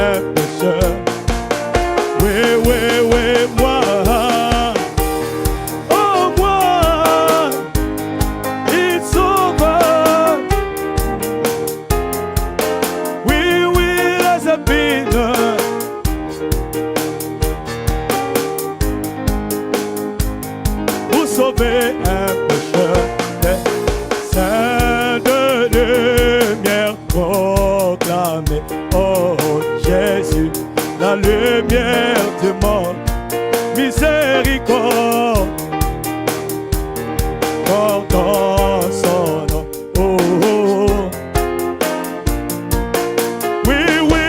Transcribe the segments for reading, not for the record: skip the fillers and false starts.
un pécheur. Oui, oui, oui, moi. Oh, moi, il sauve. Oui, oui, les épines. Vous sauvez un pécheur. Des saints de lumière proclamée. Oh, Jésus, la lumière du monde. Miséricorde, portant son nom. Oh, oh, oh. Oui, oui,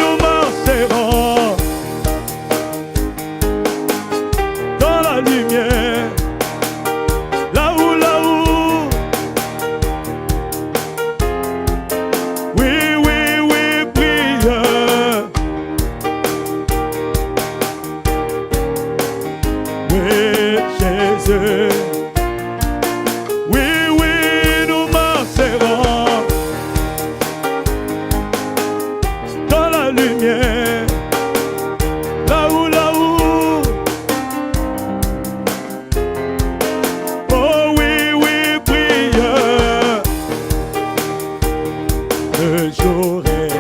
nous marcherons dans la lumière. Là où, oui, oui, oui, brille. Oui, Jésus. Oui, oui, nous marcherons dans la lumière. Là où, oh oui, oui, brille. Le jour est là.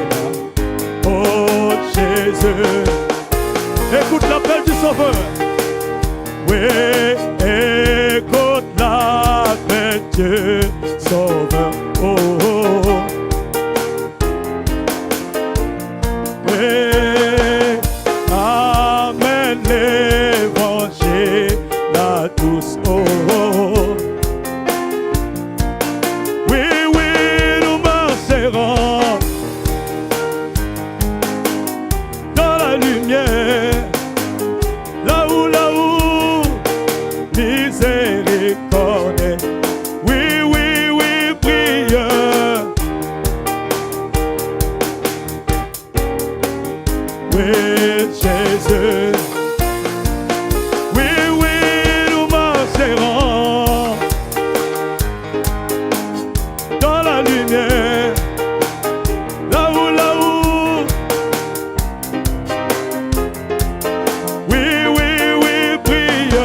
Oh Jésus. Écoute l'appel du Sauveur. Oui, écoute l'appel du Sauveur. Oh, oh, oh. Oui, amène l'évangile à tous. Oh, oh, oh. Oui, oui, nous marcherons dans la lumière. Là où, miséricorde. Oui, oui, oui, brille. Oui, Jésus. Oui, oui, nous marcherons dans la lumière. Là où, oui, oui, oui, brille.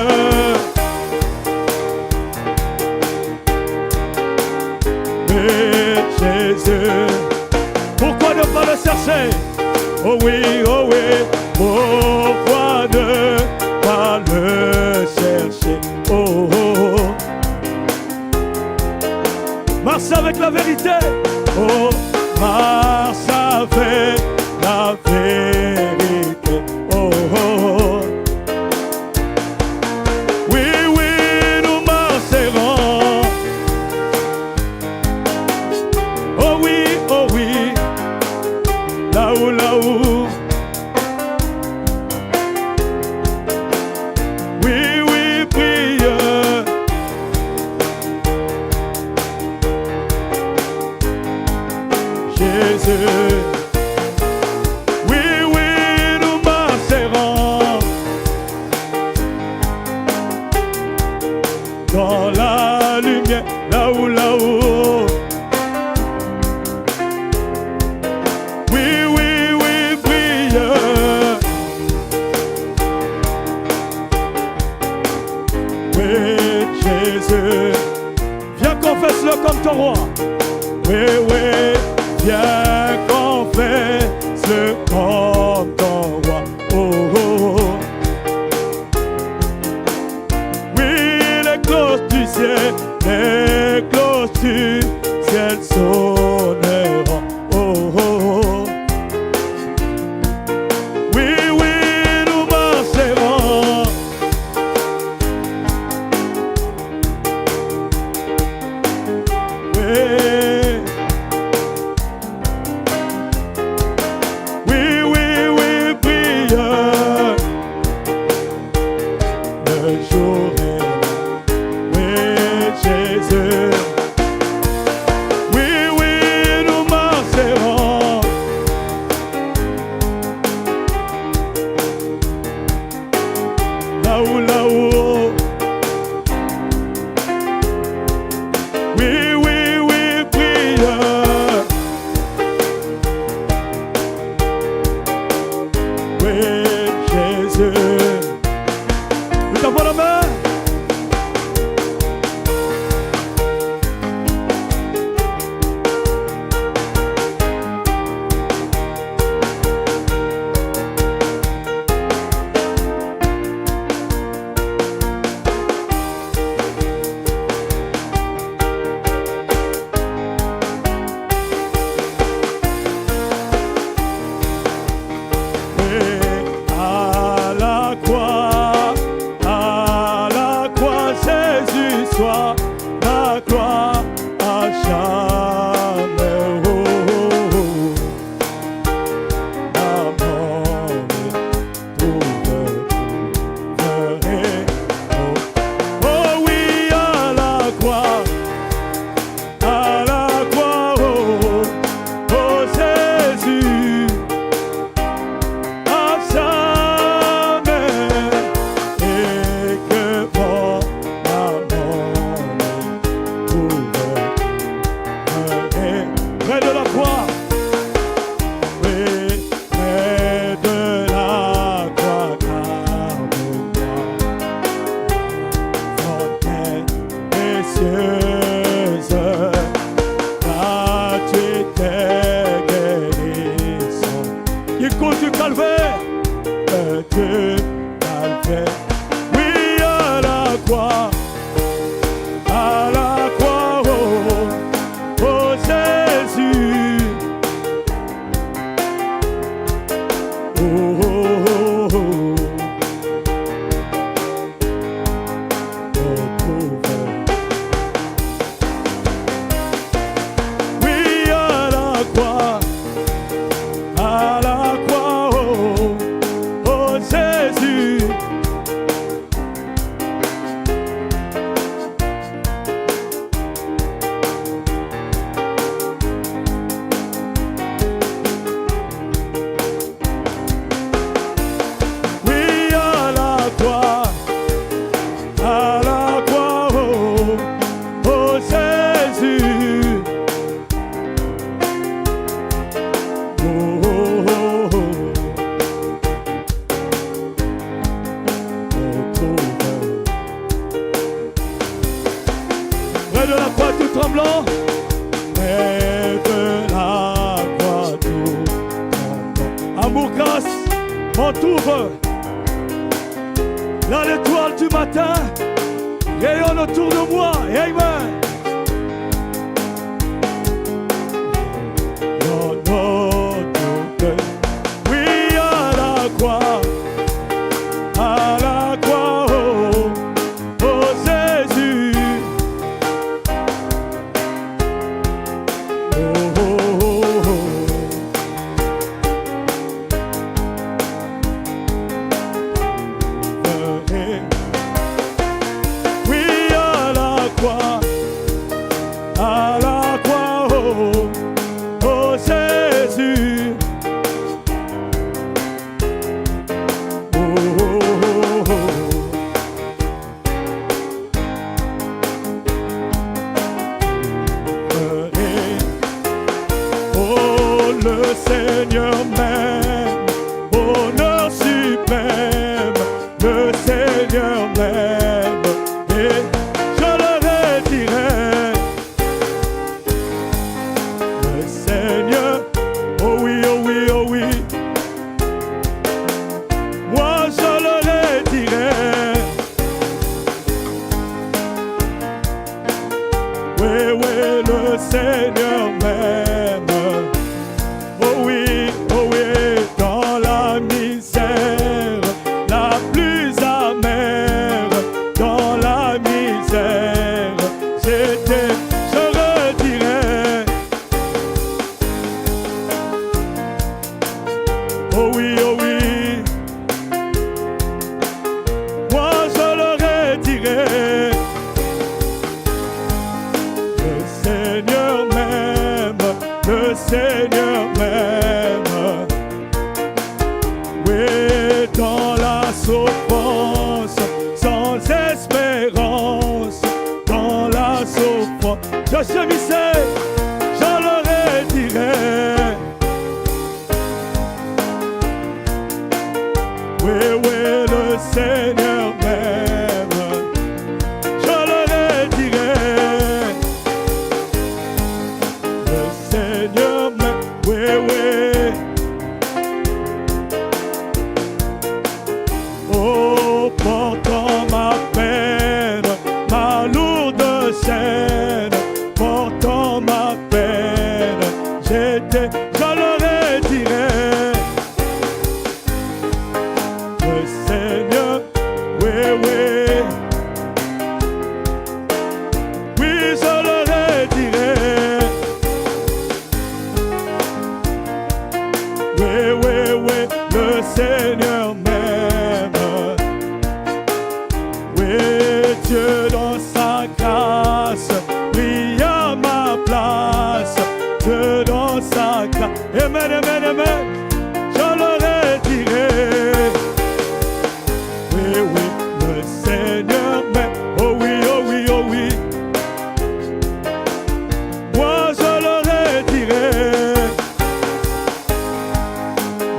Oui, Jésus. Pourquoi ne pas le chercher? Oh oui, oh oui. Pourquoi ne pas le chercher? Oh, oh, oh. Marche avec la vérité. Oh, marche avec la vérité. Oh, oh, oh. Oui, oui, nous marcherons. Oh oui, oh oui. Là où, oui, oui, brille. Jésus. Oui, oui, nous marcherons dans la lumière. Là où, oui, oui, oui, brille. oui, Jésus. Nous t'avons la main. Soit ma gloire à jamais. Oh oui, à la croix, oh Jésus, à jamais, et que pour près de la croix, oui, près de la croix, fontaine précieuse, gratuité guérison, qui cause du calvaire, du calvaire, oui, à la croix, oh Jésus, oui, à la croix, oh Jésus. Près de la croix tout tremblant, près de la croix tout tremblant. Amour, grâce, m'entoure. Là l'étoile du matin rayonne autour de moi. Amen. Oui, à la croix, oh Jésus. Oui, à la croix, oh Jésus. Oh, le Seigneur m'aime, honneur suprême, le Seigneur m'aime, et je le redirai. Le Seigneur, oh oui, oh oui, oh oui, moi je le redirai. Oui, oui, le Seigneur m'aime. Oh oui, dans la misère, la plus amère, dans la misère, j'étais, je redirai. Oh oui, moi je le redirai. Le Seigneur m'aime, le Seigneur m'aime. Oui, dans la souffrance, sans espérance, dans la souffrance, je gémissais, je le redirai. oui, oui, le Seigneur m'aime. Je leur dirai, le Seigneur m'aime, oui, oui. Oh, portant ma peine, ma lourde chaîne, portant ma peine, j'étais, je leur dirai, le Seigneur, oui, oui, oui, je leur dirai, oui, oui, oui, le Seigneur m'aime. Oui, Dieu dans sa grâce brille à ma place. Dieu dans sa grâce. Amen, amen, amen. Je leur dirai. Oui, oui, le Seigneur m'aime. Oh oui, oh oui, oh oui. Moi je leur dirai.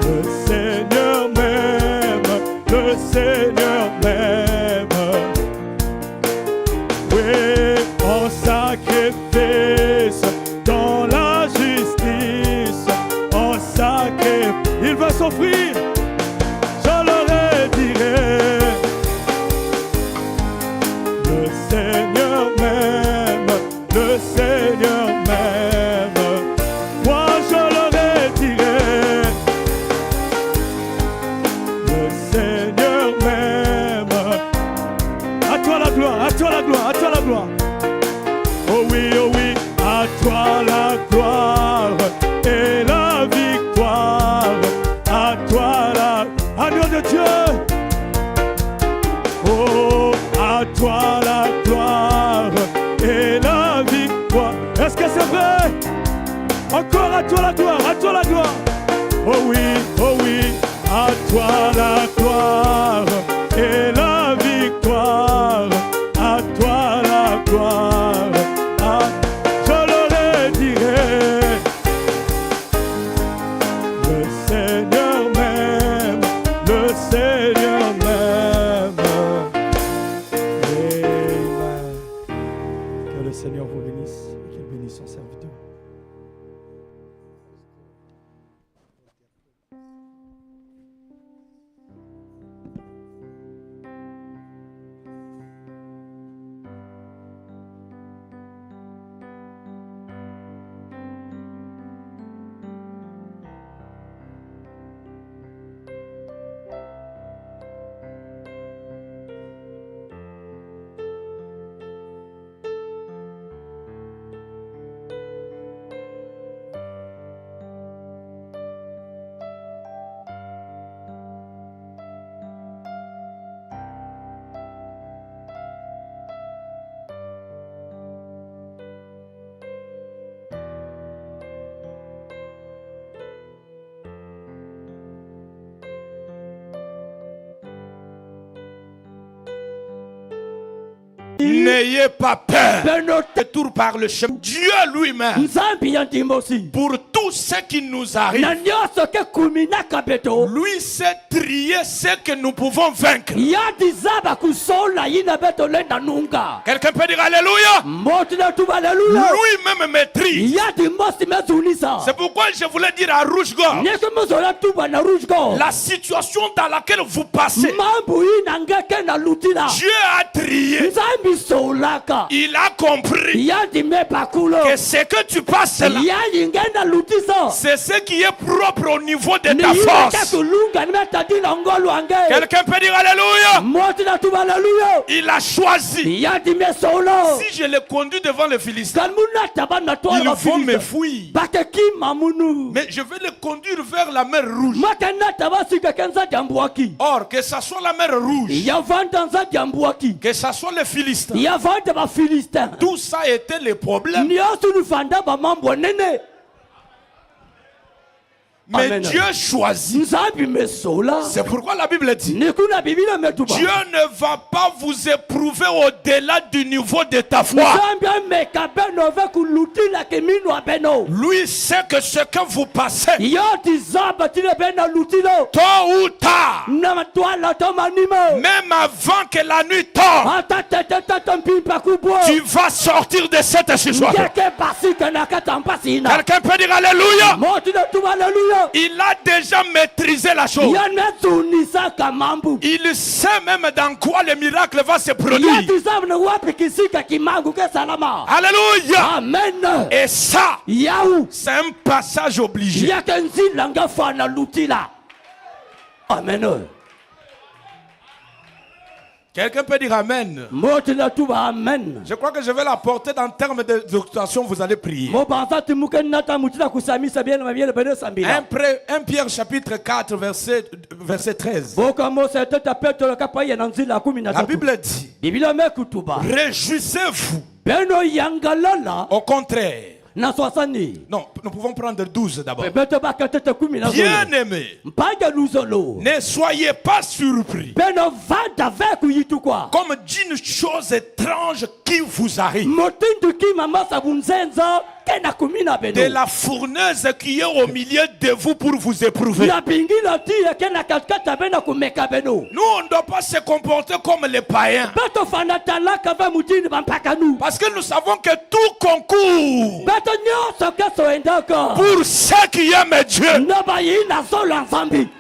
Le Seigneur m'aime. Le Seigneur m'aime. Oui, en sacrifice, dans la justice, en sacrifice, il va s'offrir, je leur dirai, le Seigneur m'aime, le Seigneur m'aime, moi je leur dirai, le Seigneur m'aime, à toi la gloire, à toi la gloire, à toi la gloire. Oh oui, à toi la gloire et la victoire. À toi la agneau de Dieu. Oh, à toi la gloire et la victoire. Est-ce que c'est vrai? Encore à toi la gloire, à toi la gloire. Oh oui, à toi la gloire et la victoire. À toi la gloire, je leur dirai, le Seigneur m'aime, le Seigneur m'aime. Amen. Que le Seigneur vous bénisse et qu'il bénisse son serviteur. N'ayez pas peur. Retour par le chemin. Dieu lui-même, pour tout ce qui nous arrive, lui sait trier ce que nous pouvons vaincre. Quelqu'un peut dire Alléluia. Lui-même maîtrise. C'est pourquoi je voulais dire à Rouge-Gorge, la situation dans laquelle vous passez, Dieu a trié. Il a compris que ce que tu passes là, c'est ce qui est propre au niveau de ta force. Quelqu'un peut dire Alléluia. Il a choisi. Si je le conduis devant les Philistins, ils vont me fuir. Mais je vais le conduire vers la mer Rouge. Or, que ce soit la mer Rouge, que ce soit les Philistins, tout ça était le problème. Mais Amen. Dieu choisit. C'est pourquoi la Bible dit, Dieu ne va pas vous éprouver au-delà du niveau de ta foi. Lui sait que ce que vous passez, tôt ou tard, même avant que la nuit tombe, tu vas sortir de cette situation. Quelqu'un peut dire Alléluia. Il a déjà maîtrisé la chose. Il sait même dans quoi le miracle va se produire. Alléluia. Amen. Et ça, c'est un passage obligé. Amen. Quelqu'un peut dire Amen. Je crois que je vais la porter dans termes d'exhortation, vous allez prier. 1 Pierre chapitre 4 verset 13. La Bible dit, réjouissez-vous. Au contraire. Non, nous pouvons prendre 12 d'abord. Bien aimé, ne soyez pas surpris comme d'une chose étrange qui vous arrive. De la fournaise qui est au milieu de vous pour vous éprouver. Nous, on ne doit pas se comporter comme les païens. Parce que nous savons que tout concourt pour ceux qui aiment Dieu.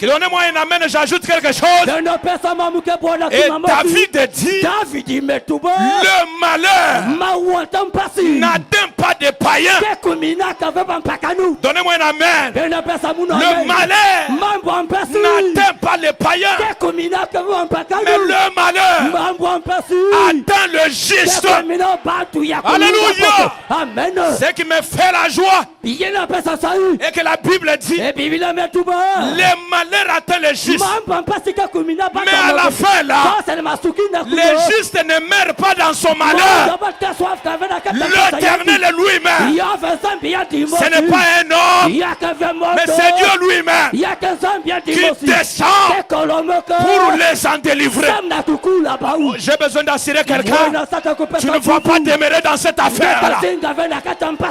Donnez-moi un amen, j'ajoute quelque chose. Et David dit, le malheur n'atteint pas des païens. Donnez-moi un amen. Le malheur n'atteint pas les païens, mais le malheur atteint le juste. Alléluia. Ce qui me fait la joie et que la Bible dit, les malheurs atteignent le juste, mais à la fin là, le juste ne meurt pas dans son malheur. L'Éternel est lui-même. Ce n'est pas un homme, mais c'est Dieu lui-même qui descend pour les en délivrer. J'ai besoin d'assurer quelqu'un. Tu ne vas pas demeurer dans cette affaire-là.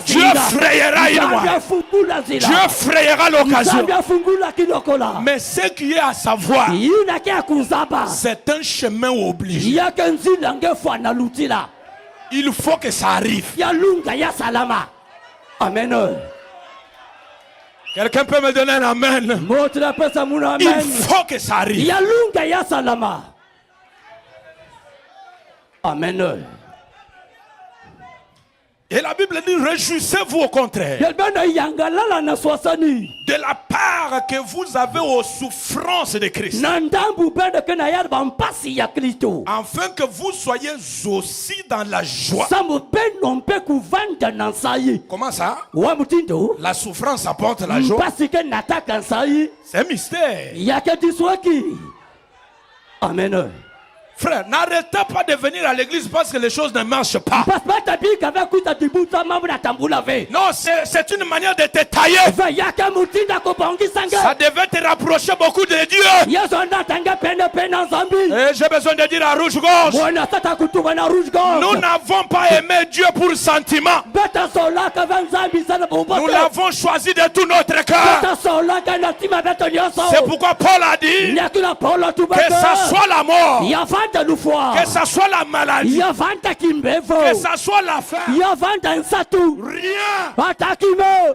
Dieu frayera une mois. Dieu frayera l'occasion. Mais ce qui est à savoir, c'est un chemin obligé. Il faut que ça arrive. Amen. Quelqu'un peut me donner un amen? Il faut que ça arrive. Amen. Et la Bible dit, réjouissez-vous au contraire. De la part que vous avez aux souffrances de Christ. Afin que vous soyez aussi dans la joie. Comment ça? La souffrance apporte la joie. C'est un mystère. Amen. Frère, n'arrêtez pas de venir à l'église parce que les choses ne marchent pas. Non, c'est une manière de te tailler. Ça devait te rapprocher beaucoup de Dieu. Et j'ai besoin de dire à rouge-gorge, nous n'avons pas aimé Dieu pour sentiment. Nous l'avons choisi de tout notre cœur. C'est pourquoi Paul a dit que ça soit la mort, que ça soit la maladie, que ça soit la faim, rien,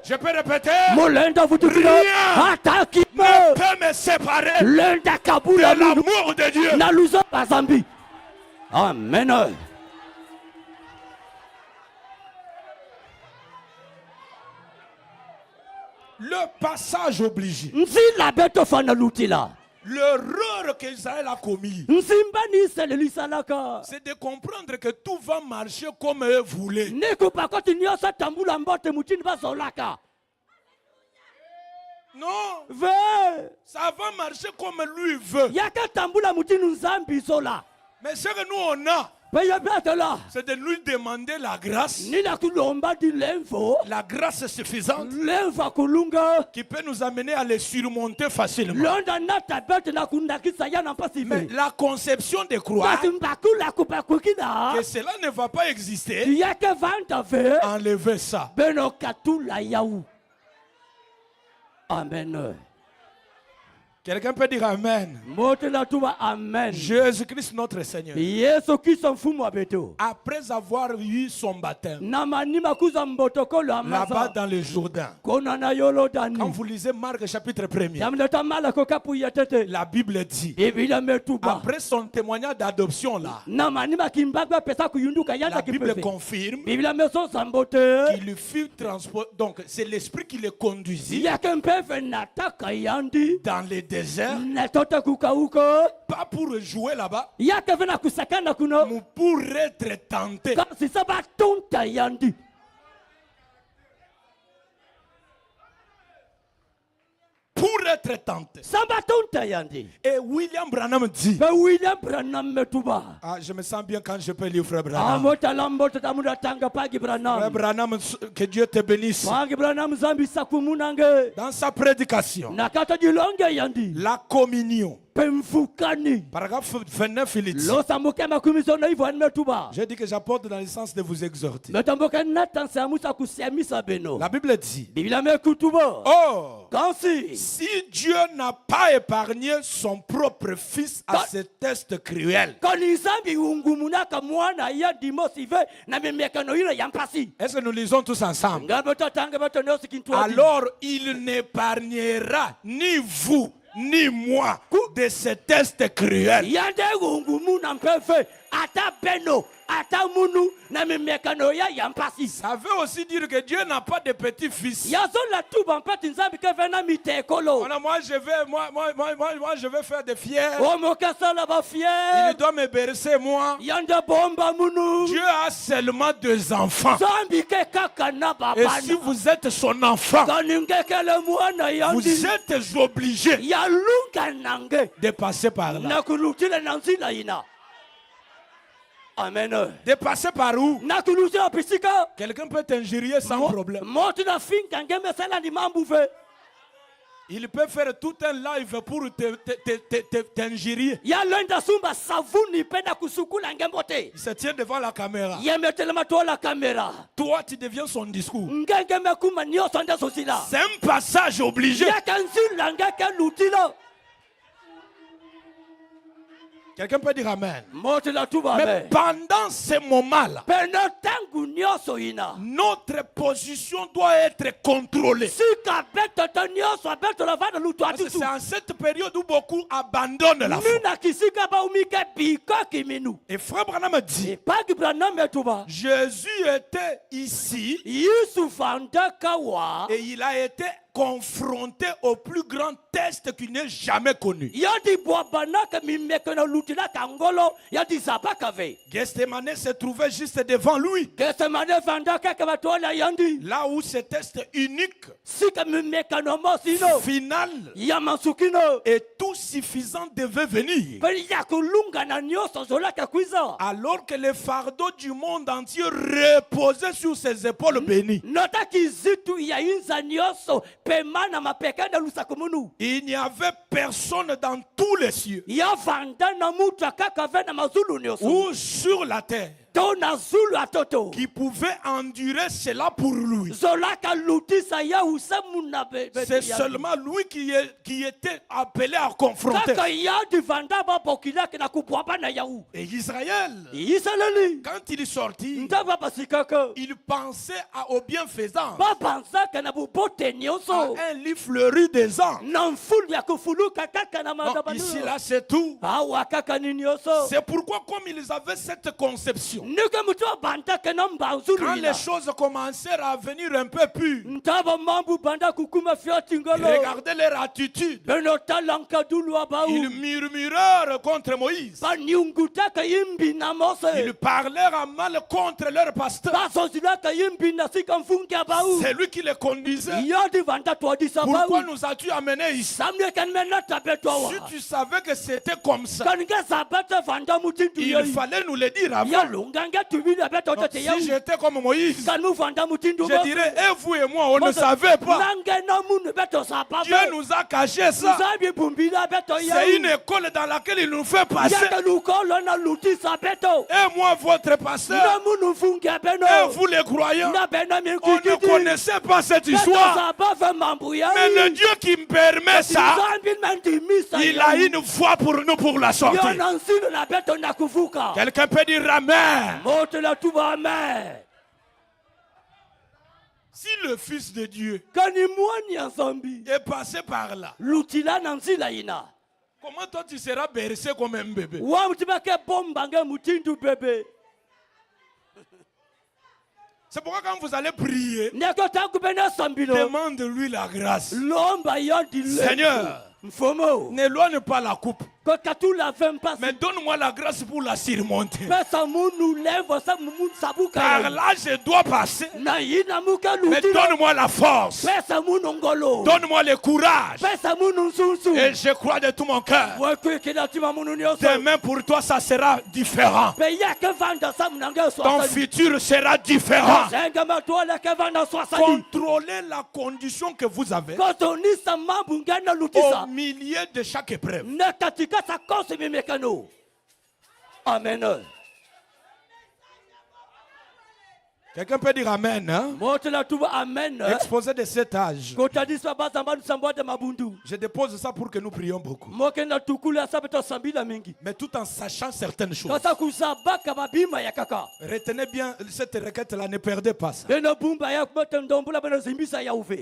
je peux répéter, rien ne peut me séparer de l'amour de Dieu. Amen. Le passage obligé. L'erreur qu'Israël a commis, c'est de comprendre que tout va marcher comme eux voulaient. Non, ça va marcher comme lui veut. Mais ce que nous on a, c'est de lui demander la grâce. La grâce suffisante qui peut nous amener à les surmonter facilement. Mais la conception de croire que cela ne va pas exister, enlevez ça. Amen. Quelqu'un peut dire Amen. Amen. Jésus-Christ notre Seigneur, après avoir eu son baptême là-bas dans le Jourdain, quand vous lisez Marc chapitre 1er, la Bible dit, après son témoignage d'adoption là, la Bible confirme qu'il fut transporté. Donc c'est l'esprit qui le conduisit dans les déserts, pas pour jouer là-bas, mais pour être tenté. Pour être tenté. Et William Branham dit, je me sens bien quand je peux lire Frère Branham. Frère Branham, que Dieu te bénisse. Dans sa prédication, la communion, paragraphe 29, il dit, j'ai dit que j'apporte dans le sens de vous exhorter. La Bible dit, oh, si Dieu n'a pas épargné son propre fils à ce test cruel, est-ce que nous lisons tous ensemble? Alors il n'épargnera ni vous ni moi de ce test cruel. Ça veut aussi dire que Dieu n'a pas de petit-fils. Moi je vais faire des fiers. Il doit me bercer moi. Dieu a seulement 2 enfants. Et si vous êtes son enfant, vous êtes obligé de passer par là. Amen. De passer par où? Quelqu'un peut t'injurier sans problème. Il peut faire tout un live pour t'injurier. Il se tient devant la caméra. Toi, tu deviens son discours. C'est un passage obligé. Quelqu'un peut dire Amen. Mais pendant ces moments-là, notre position doit être contrôlée. Parce que c'est en cette période où beaucoup abandonnent la foi. Et Frère Branham dit, Jésus était ici et il a été confronté au plus grand test qu'il n'ait jamais connu. Gethsemane se trouvait juste devant lui. Là où ce test unique, final et tout suffisant devait venir. Alors que le fardeau du monde entier reposait sur ses épaules bénies. Il n'y avait personne dans tous les cieux ou sur la terre qui pouvait endurer cela pour lui. C'est seulement lui qui était appelé à confronter. Et Israël, quand il est sorti, il pensait aux bienfaisants, à un lit fleuri des ans. Non, ici là c'est tout. C'est pourquoi comme ils avaient cette conception, Quand les choses commencèrent à venir un peu plus, regardez leur attitude. Ils murmurèrent contre Moïse. Ils parlèrent mal contre leur pasteur. C'est lui qui les conduisait. Pourquoi nous as-tu amenés ici? Si tu savais que c'était comme ça, il fallait nous le dire avant. Donc, si j'étais comme Moïse, je dirais, et vous et moi, on ne savait pas. Dieu nous a caché ça. C'est une école dans laquelle il nous fait passer. Et moi, votre pasteur, et vous les croyants, on ne connaissait pas cette histoire. Mais le Dieu qui me permet ça, il a une foi pour nous pour la sortir. Quelqu'un peut dire Amen. Si le Fils de Dieu est passé par là, comment toi tu seras bercé comme un bébé? C'est pourquoi quand vous allez prier, demande-lui la grâce. Seigneur, n'éloigne pas la coupe, mais donne-moi la grâce pour la surmonter. Car là je dois passer, mais donne-moi la force, donne-moi le courage. Et je crois de tout mon cœur, demain pour toi ça sera différent. Ton futur sera différent. Contrôlez la condition que vous avez au milieu de chaque épreuve. Amen. Quelqu'un peut dire Amen, hein? Amen. Exposé de cet âge. Je dépose ça pour que nous prions beaucoup. Mais tout en sachant certaines choses. Retenez bien cette requête-là, ne perdez pas ça.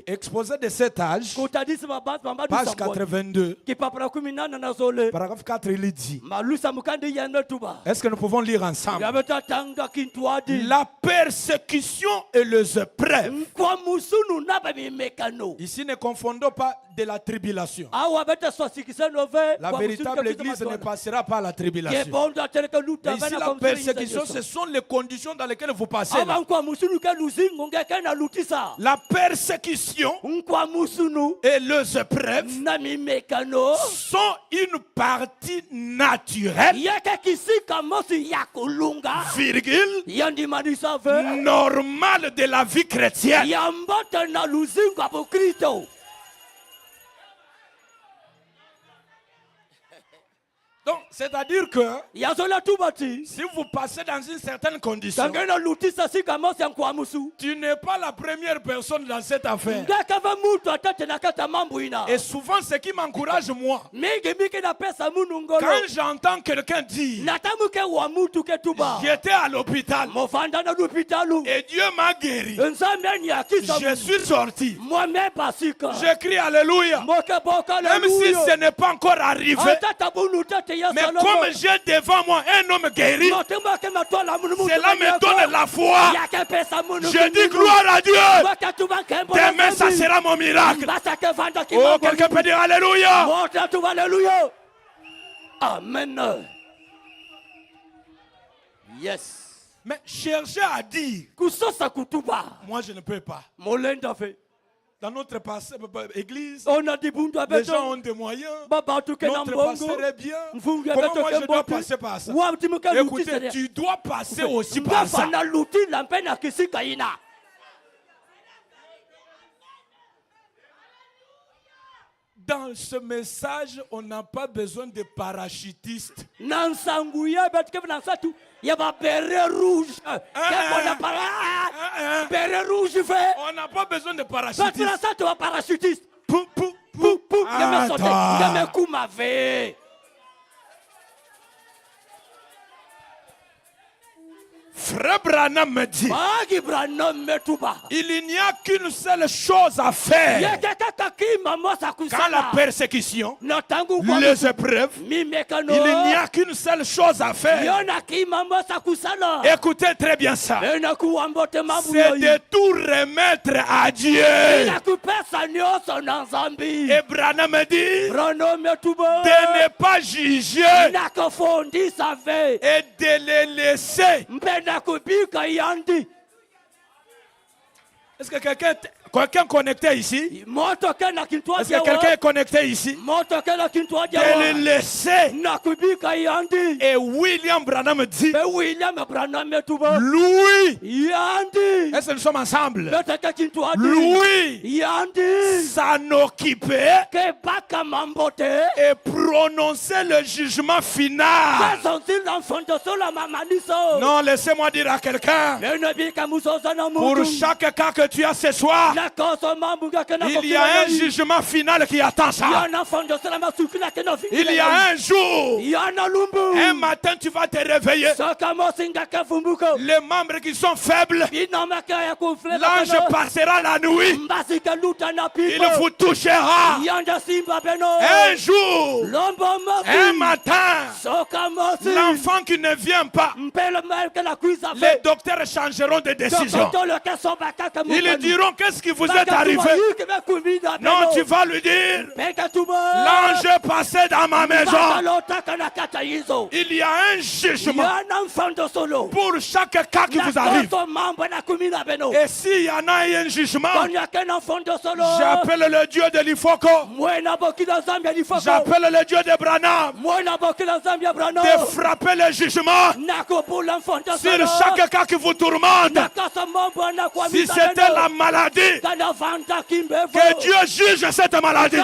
Exposé de cet âge, page 82, paragraphe 4, il dit. Est-ce que nous pouvons lire ensemble? La persécution et les épreuves. Ici, ne confondons pas de la tribulation. La véritable église ne passera pas à la tribulation. Mais ici, la persécution, ce sont les conditions dans lesquelles vous passez. La persécution et les épreuves sont une partie naturelle, virgule, normale de la vie chrétienne. Donc, c'est-à-dire que si vous passez dans une certaine condition, tu n'es pas la première personne dans cette affaire. Et souvent, ce qui m'encourage, moi, quand j'entends quelqu'un dire j'étais à l'hôpital et Dieu m'a guéri, je suis sorti, je crie Alléluia, même si ce n'est pas encore arrivé. Mais comme j'ai devant moi un homme guéri, cela me donne la foi. Je dis gloire à Dieu. Demain, ça sera mon miracle. Oh, quelqu'un peut dire Alléluia. Amen. Yes. Mais chercher à dire, moi je ne peux pas. Dans notre église, les gens ont des moyens. Notre pasteur est bien. Comment moi je dois passer par ça? Écoutez, tu dois passer aussi par ça. Dans ce message, on n'a pas besoin de parachutistes. Il y a béret rouge. Béret rouge fait. On n'a pas besoin de parachutistes. Frère Branham me dit, il n'y a qu'une seule chose à faire quand la persécution, les épreuves, il n'y a qu'une seule chose à faire. Écoutez très bien ça. C'est de tout remettre à Dieu. Et Branham me dit de ne pas juger et de les laisser. Est-ce que quelqu'un connecté ici? Est-ce que quelqu'un est connecté ici? De les laisser. Et William Branham dit, lui, est-ce que nous sommes ensemble? Lui, s'en occuper et prononcer le jugement final. Non, laissez-moi dire à quelqu'un, pour chaque cas que tu as ce soir, il y a un jugement final qui attend ça. Il y a un jour, un matin tu vas te réveiller. Les membres qui sont faibles, l'ange passera la nuit. Il vous touchera. Un jour, un matin, l'enfant qui ne vient pas, les docteurs changeront de décision. Ils diront, qu'est-ce qui vous est arrivé? Non, tu vas lui dire, l'ange est passé dans ma maison. Il y a un jugement pour chaque cas qui vous arrive. Et s'il y en a un jugement, j'appelle le Dieu de l'Ifoko, j'appelle le Dieu de Branham de frapper le jugement sur chaque cas qui vous tourmente. Si c'était la maladie, que Dieu juge cette maladie.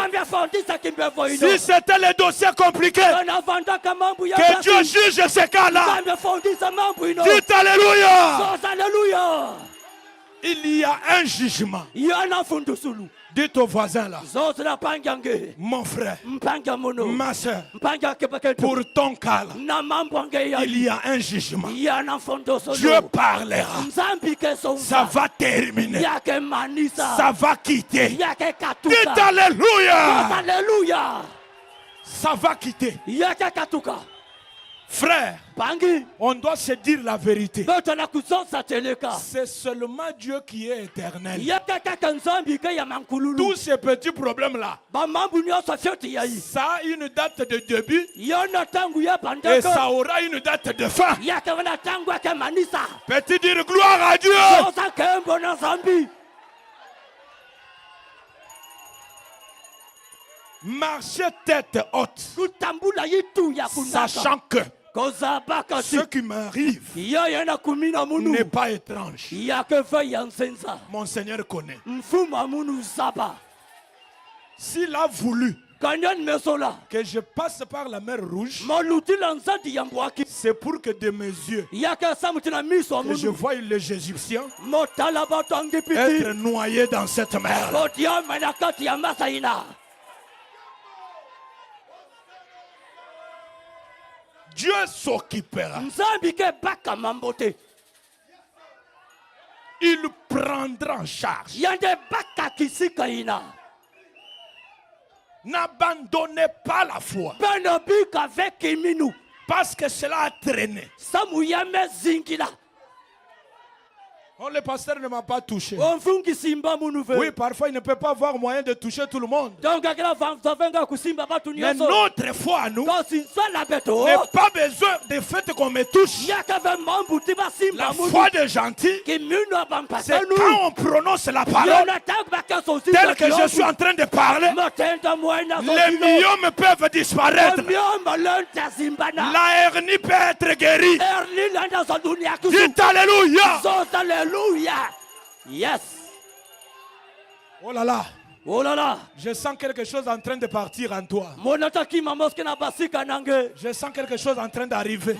Si c'était les dossiers compliqués, que Dieu juge ces cas-là. Dites Alléluia. Il y a un jugement. Dites au voisin là, mon frère, ma soeur, pour ton cas là, il y a un jugement. Dieu parlera. Ça va terminer. Ça va quitter. Dites Alléluia. Ça va quitter. Frère, on doit se dire la vérité. C'est seulement Dieu qui est éternel. Tous ces petits problèmes-là, ça a une date de début et ça aura une date de fin. Peux-tu dire gloire à Dieu? Marcher tête haute, sachant que ce qui m'arrive n'est pas étrange. Mon Seigneur connaît. S'il a voulu que je passe par la mer Rouge, c'est pour que de mes yeux, que je voie les Égyptiens être noyés dans cette mer. Dieu s'occupera. Il prendra en charge. N'abandonnez pas la foi. Parce que cela a traîné. Oh, le pasteur ne m'a pas touché. Oui, parfois il ne peut pas avoir moyen de toucher tout le monde. Mais notre foi, nous, n'est pas besoin du fait qu'on me touche. La foi des gentils, c'est quand on prononce la parole, tel que je suis en train de parler, les myopes peuvent disparaître. La hernie peut être guérie. Dites Alléluia. Alléluia. Yes. Oh là là. Oh là là. Je sens quelque chose en train de partir en toi. Je sens quelque chose en train d'arriver.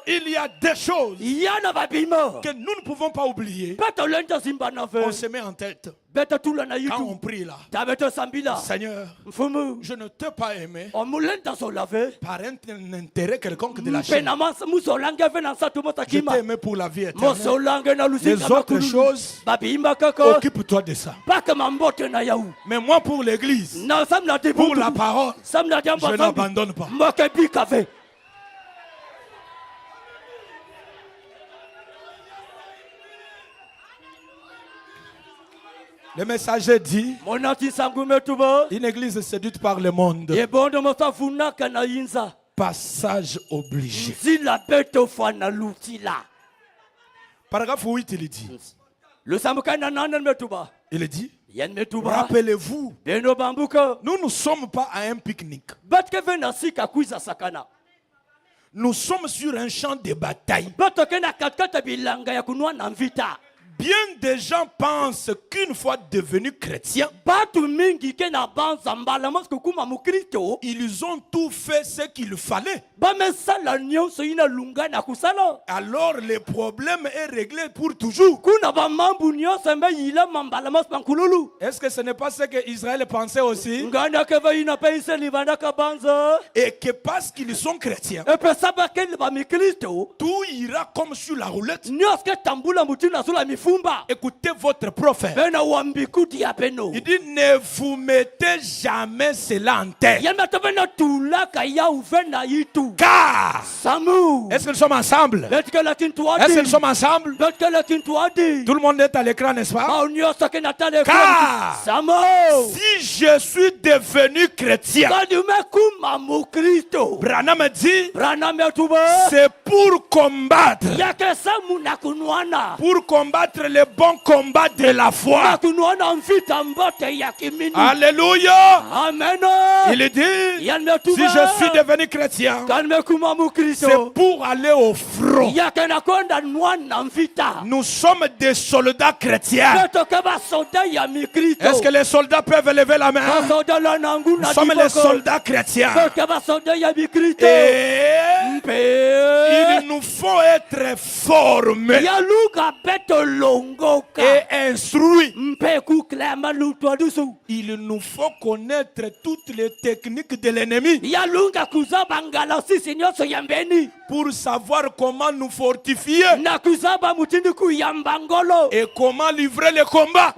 Il y a des choses que nous ne pouvons pas oublier. On se met en tête. Quand on prie là, Seigneur, je ne t'ai pas aimé par un intérêt quelconque de la chair. Je t'ai aimé pour la vie éternelle. Les autres choses, occupe-toi de ça. Mais moi pour l'église, pour la parole, je n'abandonne pas. Le messager dit, une église séduite par le monde. Passage obligé. Paragraphe 8, il dit. Il dit, rappelez-vous, nous ne sommes pas à un pique-nique. Nous sommes sur un champ de bataille. Bien des gens pensent qu'une fois devenus chrétiens, ils ont tout fait ce qu'il fallait. Alors le problème est réglé pour toujours. Est-ce que ce n'est pas ce que Israël pensait aussi? Et que parce qu'ils sont chrétiens, tout ira comme sur la roulette. Écoutez votre prophète. Il dit, ne vous mettez jamais cela en tête. Car, est-ce que nous sommes ensemble? Est-ce que nous sommes ensemble? Tout le monde est à l'écran, n'est-ce pas? Car, si je suis devenu chrétien, Branham dit, c'est pour combattre. Pour combattre le bon combat de la foi. Alléluia. Amen. Il dit, si je suis devenu chrétien, c'est pour aller au front. Nous sommes des soldats chrétiens. Est-ce que les soldats peuvent lever la main? Nous sommes les soldats chrétiens. Et il nous faut être formés et instruits. Il nous faut connaître toutes les techniques de l'ennemi pour savoir comment nous fortifier et comment livrer le combat.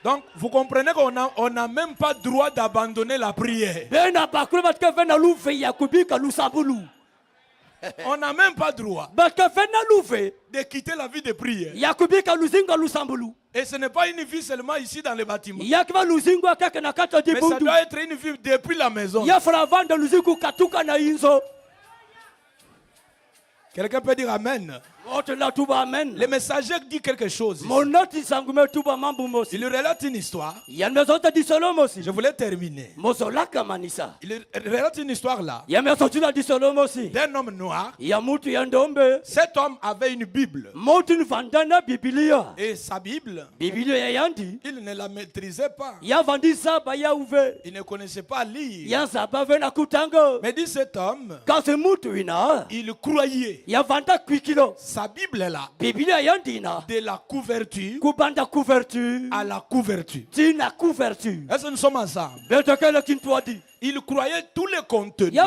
Donc, vous comprenez qu'on n'a même pas droit d'abandonner la prière. On n'a même pas droit de quitter la vie de prière. Et ce n'est pas une vie seulement ici dans le bâtiment. Mais ça doit être une vie depuis la maison. Quelqu'un peut dire Amen. Le messager dit quelque chose. Il relate une histoire. Je voulais terminer. Il relate une histoire là d'un homme noir. Cet homme avait une Bible. Et sa Bible, il ne la maîtrisait pas. Il ne connaissait pas lire. Mais dit cet homme, il croyait. Sa Bible est là. De la couverture à la couverture. Est-ce que nous sommes ensemble? Il croyait tous les contenus de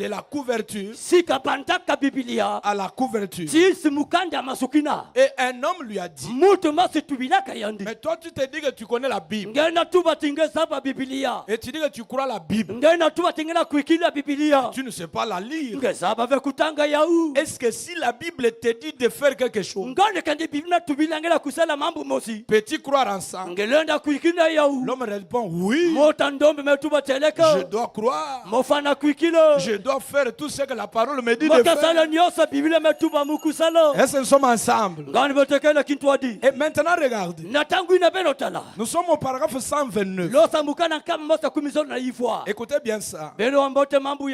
la couverture à la couverture. Et un homme lui a dit, mais toi tu te dis que tu connais la Bible. Et tu dis que tu crois la Bible. Tu ne sais pas la lire. Est-ce que si la Bible te dit de faire quelque chose, peux-tu croire en ça? L'homme répond oui. Je dois croire. Je dois faire tout ce que la parole me dit de faire. Est-ce que nous sommes ensemble? Et maintenant regarde. Nous sommes au paragraphe 129. Écoutez bien ça.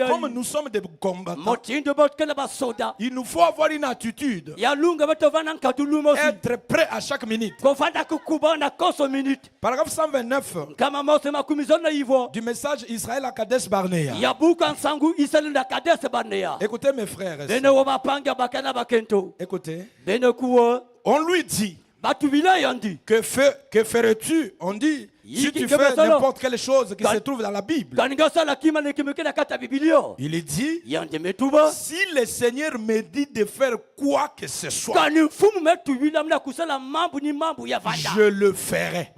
Comme nous sommes des combattants, il nous faut avoir une attitude. Être prêt à chaque minute. Paragraphe 129. du message Israël à Kadesh Barnea. Écoutez mes frères et sœurs. Écoutez. On lui dit, que ferais-tu? On dit, si tu fais n'importe quelle chose qui se trouve dans la Bible. Il dit, si le Seigneur me dit de faire quoi que ce soit, je le ferai.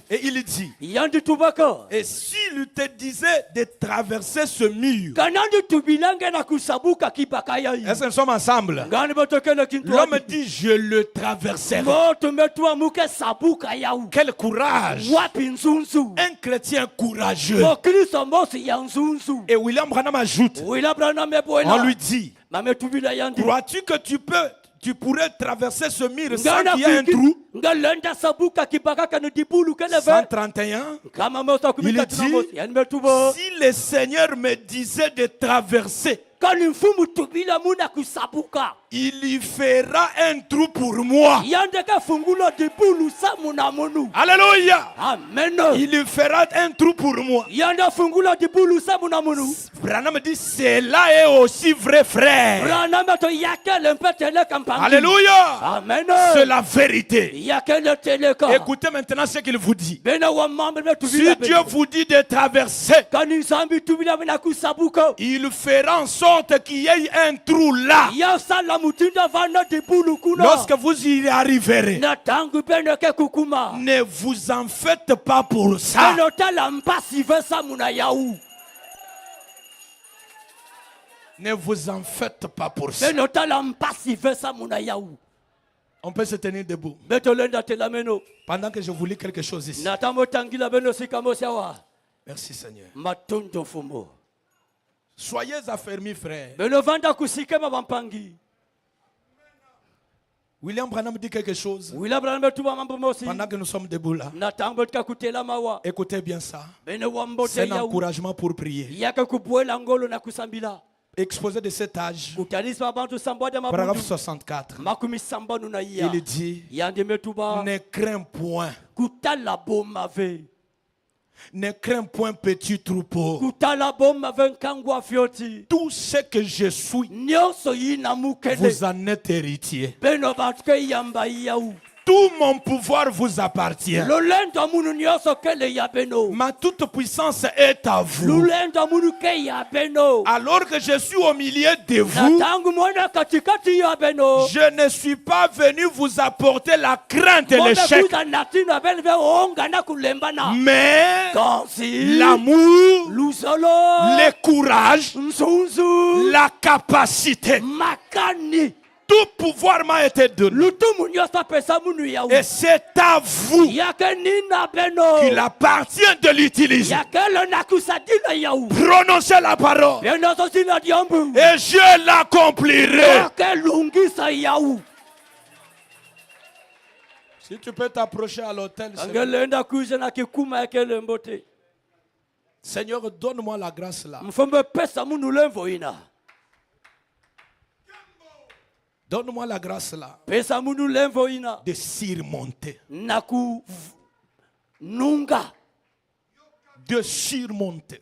Et il dit, et s'il te disait de traverser ce mur, est-ce que nous sommes ensemble? L'homme dit, je le traverserai. Quel courage! Un chrétien courageux. Et William Branham ajoute, on lui dit, crois-tu que tu pourrais traverser ce mur sans qu'il y ait un trou? 131. Il dit, si le Seigneur me disait de traverser, il y fera un trou pour moi. Alléluia. Amen. Il y fera un trou pour moi. Branham dit, cela est aussi vrai, frère. Alléluia. Amen. C'est la vérité. Écoutez maintenant ce qu'il vous dit. Si Dieu vous dit de traverser, il fera en sorte qu'il y ait un trou là. Lorsque vous y arriverez, ne vous en faites pas pour ça. Ne vous en faites pas pour ça. On peut se tenir debout pendant que je vous lis quelque chose ici. Merci Seigneur. Soyez affermis, frères. William Branham dit quelque chose pendant que nous sommes debout là. Écoutez bien ça. C'est un encouragement pour prier. Exposé de cet âge, paragraphe 64, il dit, ne crains point. Ne crains point, petit troupeau. Tout ce que je suis, vous en êtes héritier. Tout mon pouvoir vous appartient. Ma toute puissance est à vous. Alors que je suis au milieu de vous, je ne suis pas venu vous apporter la crainte et l'échec, mais l'amour, le courage, la capacité. Tout pouvoir m'a été donné. Et c'est à vous qu'il appartient de l'utiliser. Prononcez la parole et je l'accomplirai. Si tu peux t'approcher à l'autel, Seigneur, donne-moi la grâce là. Donne-moi la grâce là de surmonter. De surmonter.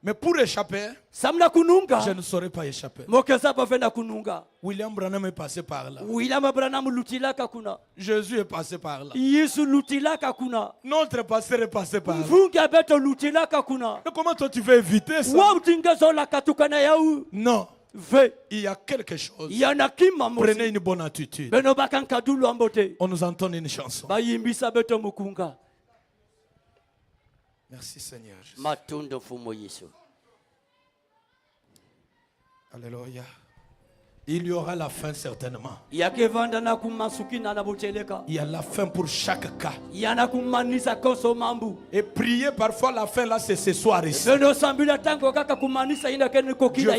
Mais pour échapper, je ne saurais pas échapper. William Branham est passé par là. Jésus est passé par là. Notre pasteur est passé par là. Mais comment toi tu veux éviter ça? Non. Il y a quelque chose. Prenez une bonne attitude. On nous entonne une chanson. Merci Seigneur. Alléluia. Il y aura la fin certainement. Il y a la fin pour chaque cas. Et prier parfois la fin là c'est ce soir ici. Dieu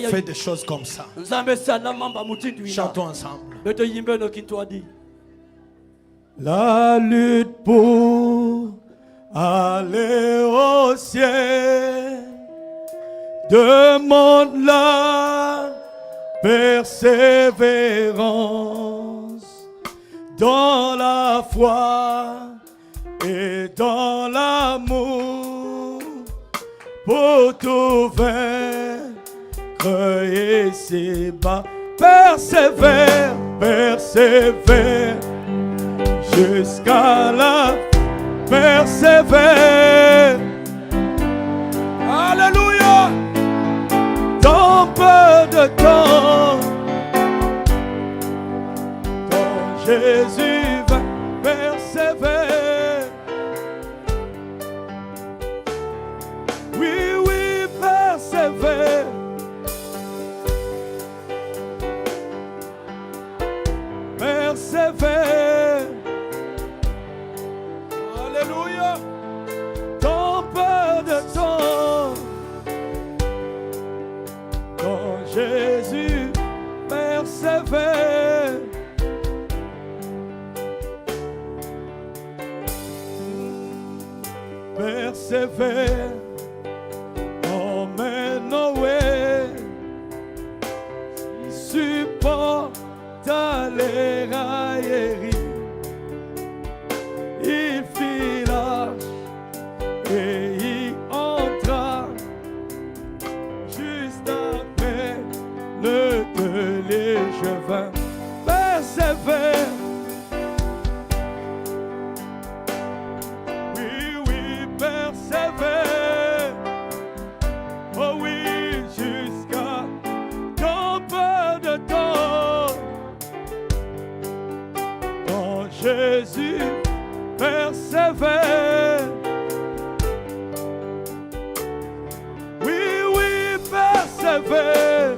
fait des choses comme ça. Chantons ensemble. La lutte pour aller au ciel demande la persévérance dans la foi et dans la pour tout vaincre ici-bas. Persévère, persévère jusqu'à la fin. Persévère. Alléluia. Dans peu de temps, quand Jésus va persévère. Oui, oui, persévère. Persévère. Alléluia. Dans peu de temps, quand Jésus persévère. Persévère. Emmène Noé. Il supporte les railleries. Il fit l'âge et il entra juste après le téléchevin. Persévère. Oui, oui, persévère. Oh oui, jusqu'à dans peu de temps. Quand Jésus persévère. Oui, oui, persévère.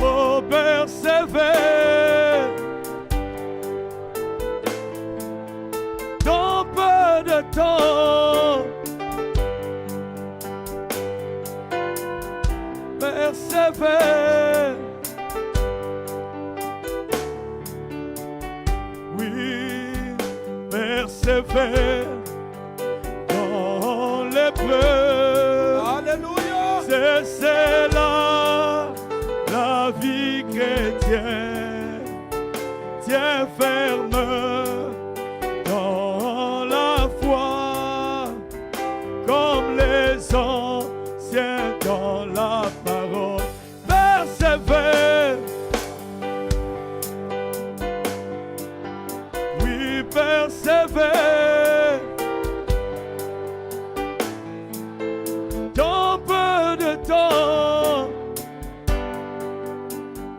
Oh, persévère. Dans peu de temps. Persévère. Persévère dans l'épreuve. Alléluia. C'est là la vie chrétienne. Tiens ferme dans la foi, comme les anciens dans la parole. Persévère. Oui, persévère. Dans peu de temps,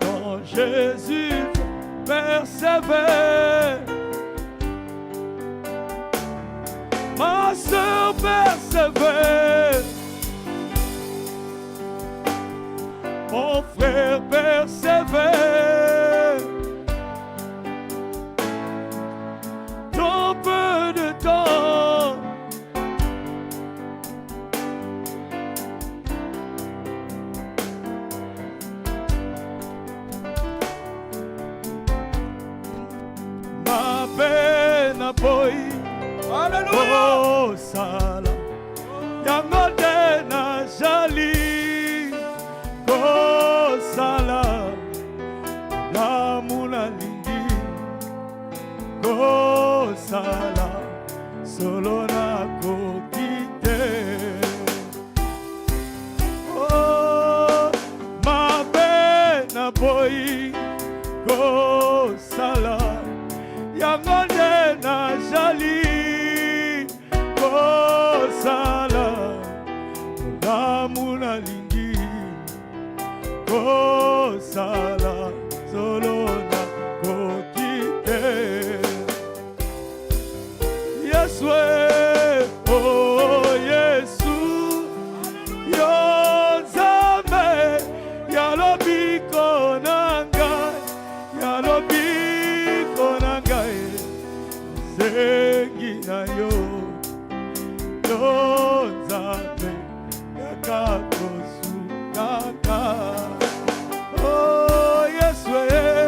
quand Jésus persévère. Ma sœur persévère. Mon frère persévère. Dans peu de temps, ma peine poi. Alléluia. Oh sala yango tena jali. Oh sala namuna lingi. Oh sala solo na kokite. Oh ma pena boy. Oh sala yango na jali. Oh sala namuna lingi. Oh sala solo na kokite. Yeswe, oh Yesu, Yonzame, Yalobi konanga, Yalobi konanga, Sengi na yo, Yonzame, Yakakosu kaka, oh Yeswe.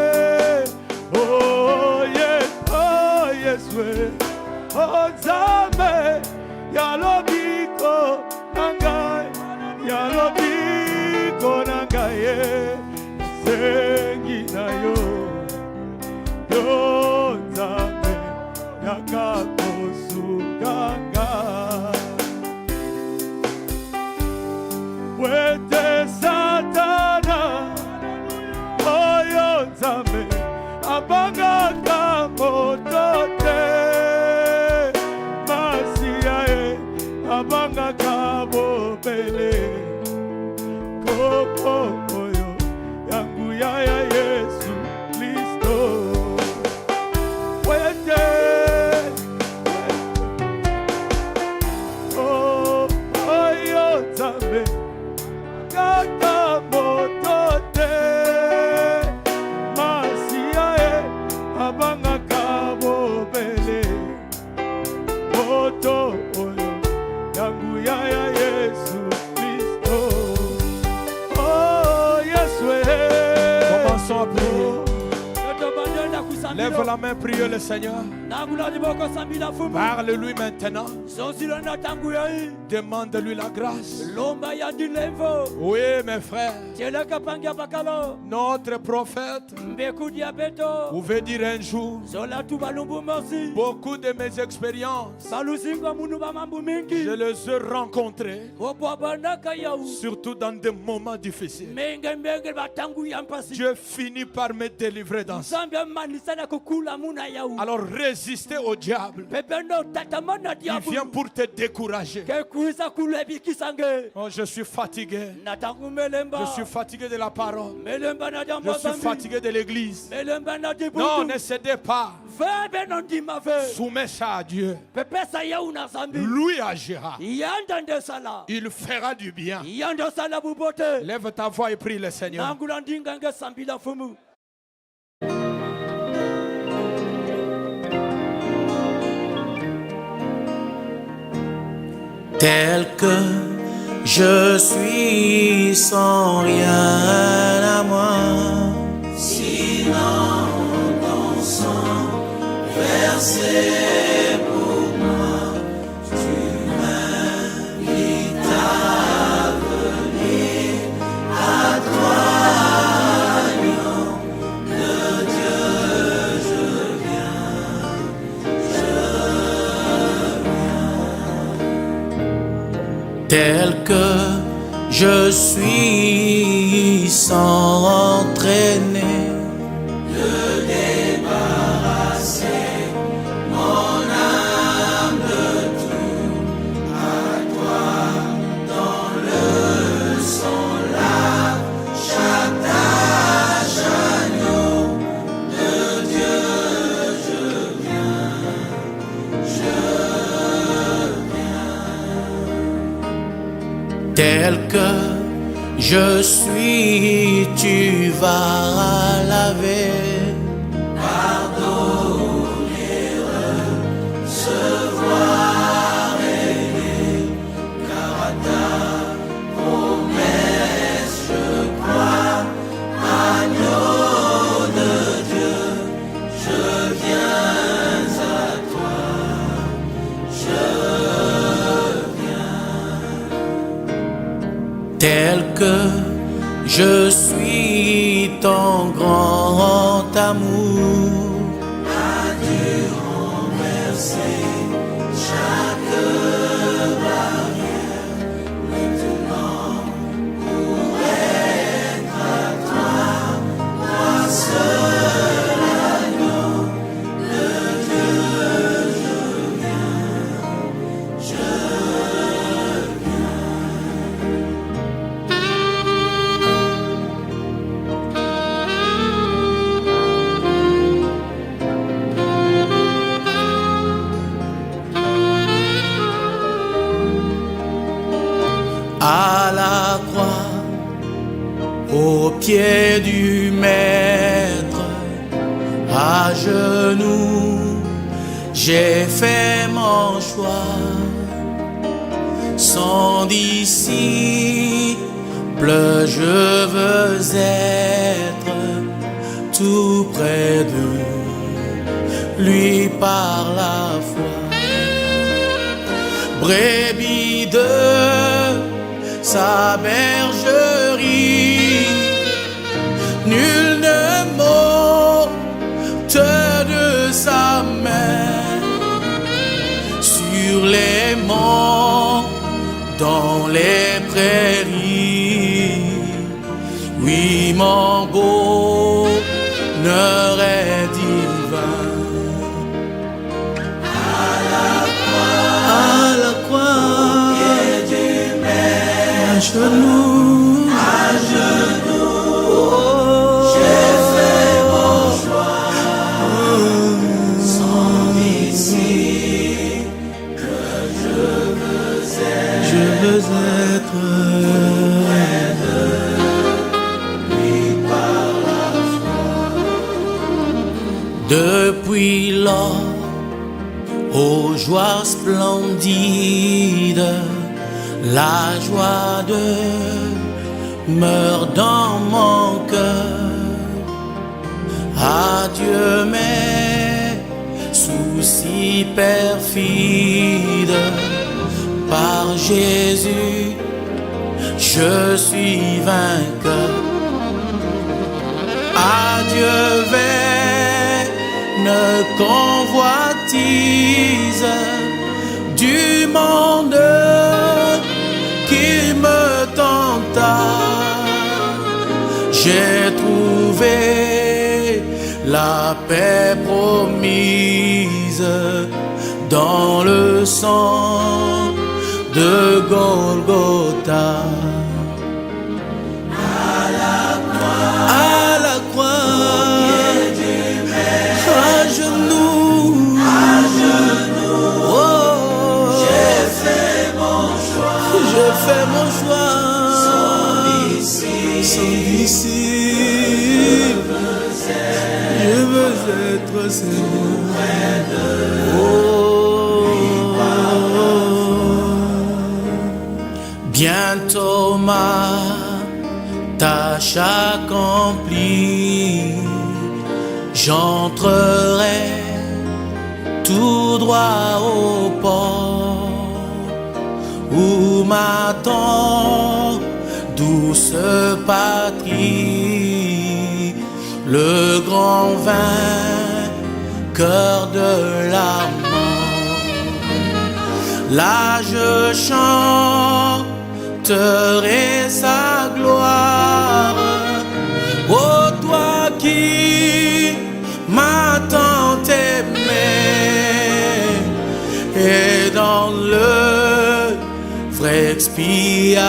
nzambe abangaka moto te masiya ye abangaka bobele koko oyo ya nguya ya Yesu Kristo wete oyo nzambe kaka moto te masiya ye abangaka bobele moto oyo ya nguya ya Yesu Kristo. Oh Yesu, commençons à prier. Lève la main, priez le Seigneur. Parle-lui maintenant. Demande-lui la grâce. Oui, mes frères. Notre prophète pouvait dire un jour, beaucoup de mes expériences, je les ai rencontrées, surtout dans des moments difficiles. Dieu finit par me délivrer dans ça. Alors résistez au diable. Il vient pour te décourager. Oh, je suis fatigué. Je suis fatigué de la parole. Je suis fatigué de l'église. Non, ne cédez pas. Soumets ça à Dieu. Lui agira. Il fera du bien. Lève ta voix et prie le Seigneur. Tel que je suis sans rien à moi, sinon ton sang versé pour moi, tu m'invites à venir à toi, agneau de Dieu, je viens. Tel que je suis sans entraîner, de débarrasser mon âme de tout, à toi dans le sang lave chaque tâche, agneau de Dieu, je viens, tel que je suis, tu vas laver, pardonner, recevoir, aimer, car à ta promesse je crois, agneau de Dieu, je viens à toi, tel que je suis ton grand amour, a dû renverser chaque barrière, maintenant pour être à toi, moi seul agneau de Dieu, je viens, à la croix, au pied du Maître, à genoux, j'ai fait mon choix. Son disciple, je veux être tout près de lui par la foi. Brebis de sa bergerie, nul ne m'ôte de sa main. Sur les monts, dans les prairies, oui mon beau est divin. À la croix, à genoux, j'ai fait mon choix, sans ici que je veux être près de lui par la foi. Depuis lors, aux joies splendides, la joie demeure dans mon cœur. Adieu mes soucis perfides, par Jésus je suis vainqueur. Adieu vaine convoitise du monde qui me tenta. J'ai trouvé la paix promise dans le sang de Golgotha. À la croix, à genoux, oh, j'ai fait mon choix, sans disciple, je veux être près de bientôt ma tâche accomplie, j'entrerai tout droit au port où m'attend douce patrie, le grand vainqueur de la mort. Là je chanterai sa gloire, ô toi qui m'as tant aimé, et dans le vrai expiatoire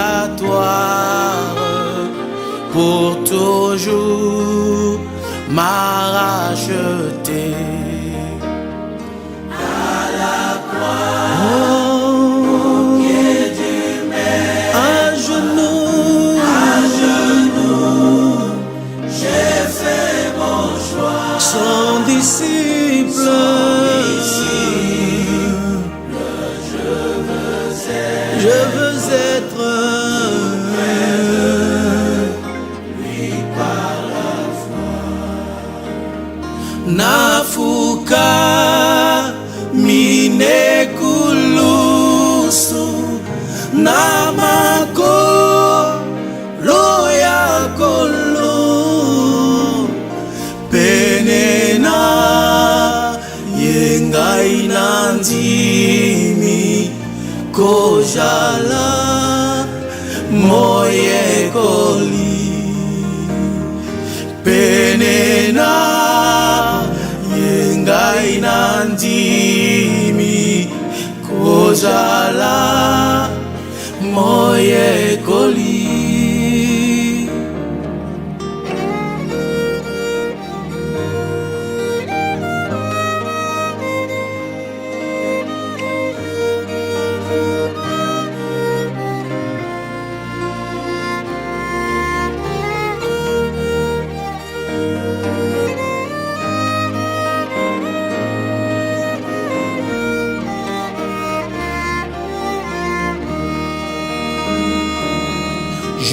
pour toujours m'a racheté. À la croix, au pied du maître, à genoux, j'ai fait mon choix, sans disciple, je veux être lui par la foi. Nafuka mine kulusu namako loya kolo penena yengai nandimi kojala moye koli penena yengai nandimi kojala moye koli.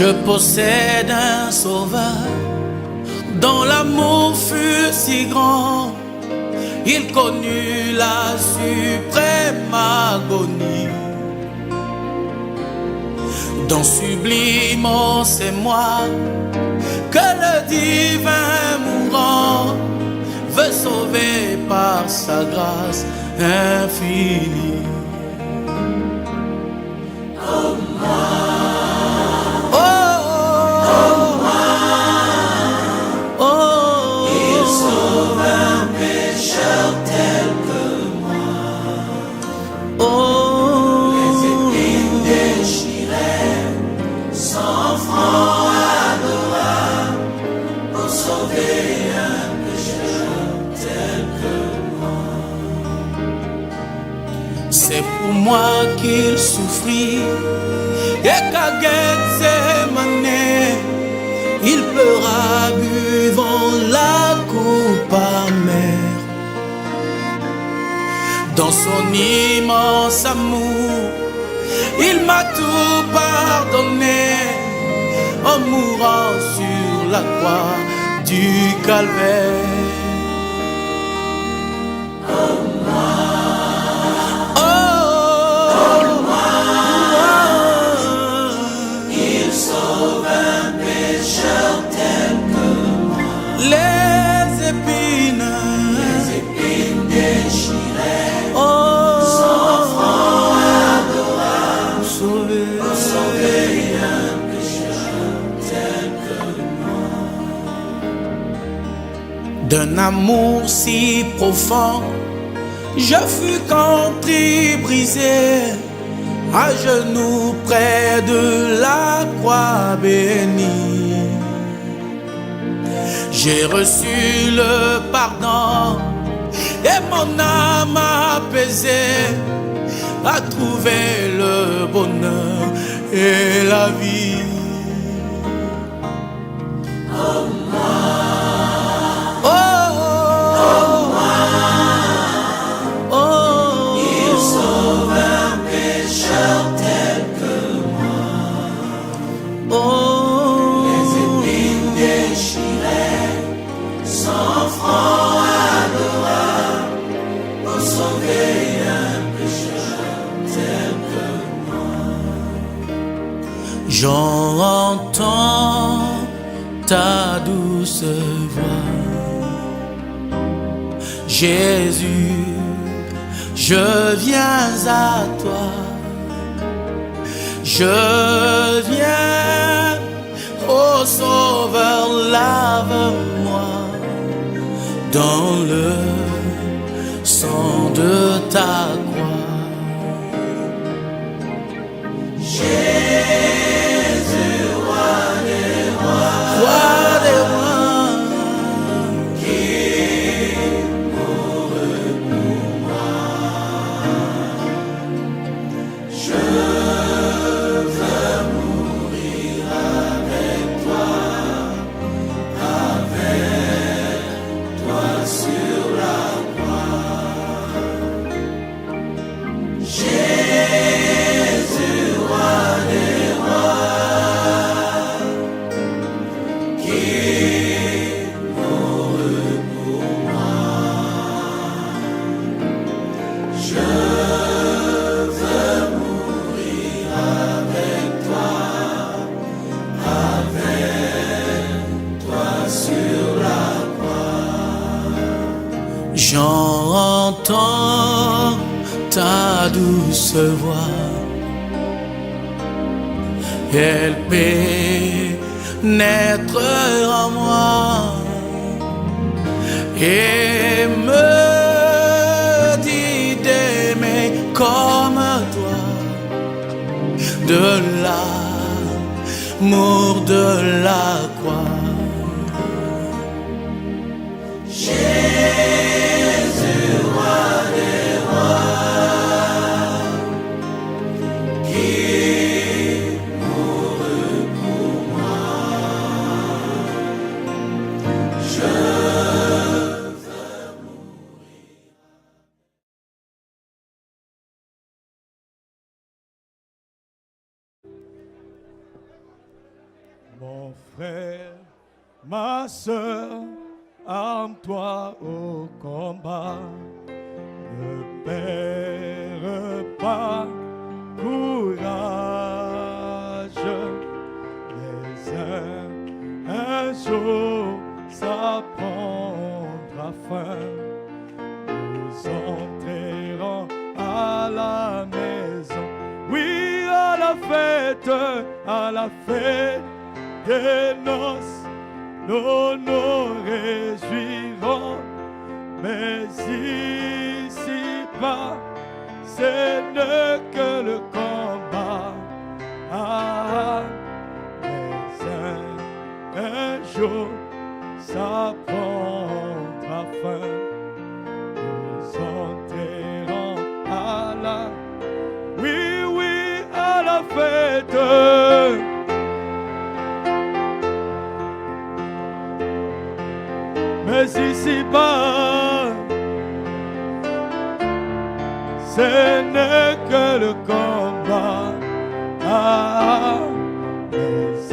Je possède un sauveur dont l'amour fut si grand, il connut la suprême agonie. Dans sublime, oh, c'est moi que le divin mourant veut sauver par sa grâce infinie. Oh, moi. moi qu'il souffrit et qu'à Gethsemane il pleura buvant la coupe amère. Dans son immense amour, il m'a tout pardonné en mourant sur la croix du calvaire. Les épines déchirées, sans franc adorable, pour sauver un pécheur tel que moi. D'un amour si profond, je fus contrit, brisé, à genoux près de la croix bénie. J'ai reçu le pardon et mon âme apaisée a trouvé le bonheur et la vie. Oh moi, oh moi, oh, il sauve un pécheur tel que moi. Oh, les épines déchirées, sans franc adorable, pour sauver un pécheur tel que moi. J'entends ta douce voix, Jésus, je viens à toi, je viens, ô Sauveur, lave-moi dans le sang de ta croix. Jésus, roi des rois, qui mourut pour moi. Je veux mourir avec toi sur la croix. Jésus, roi des rois, qui mourut pour moi. Je veux mourir avec toi sur la croix. J'entends ta douce voix, elle pénètre en moi et me dit d'aimer comme toi, de l'amour de la croix. Mon frère, ma soeur, arme-toi au combat. Ne perds pas courage. Les uns, un jour, ça prendra fin. Nous entrerons à la maison. Oui, à la fête des noces, nous nous réjouirons, mais ici-bas, ce n'est que le combat. Ah, mais un jour, ça prendra fin. Nous entrerons à la mais ici-bas, ce n'est que le combat. Mais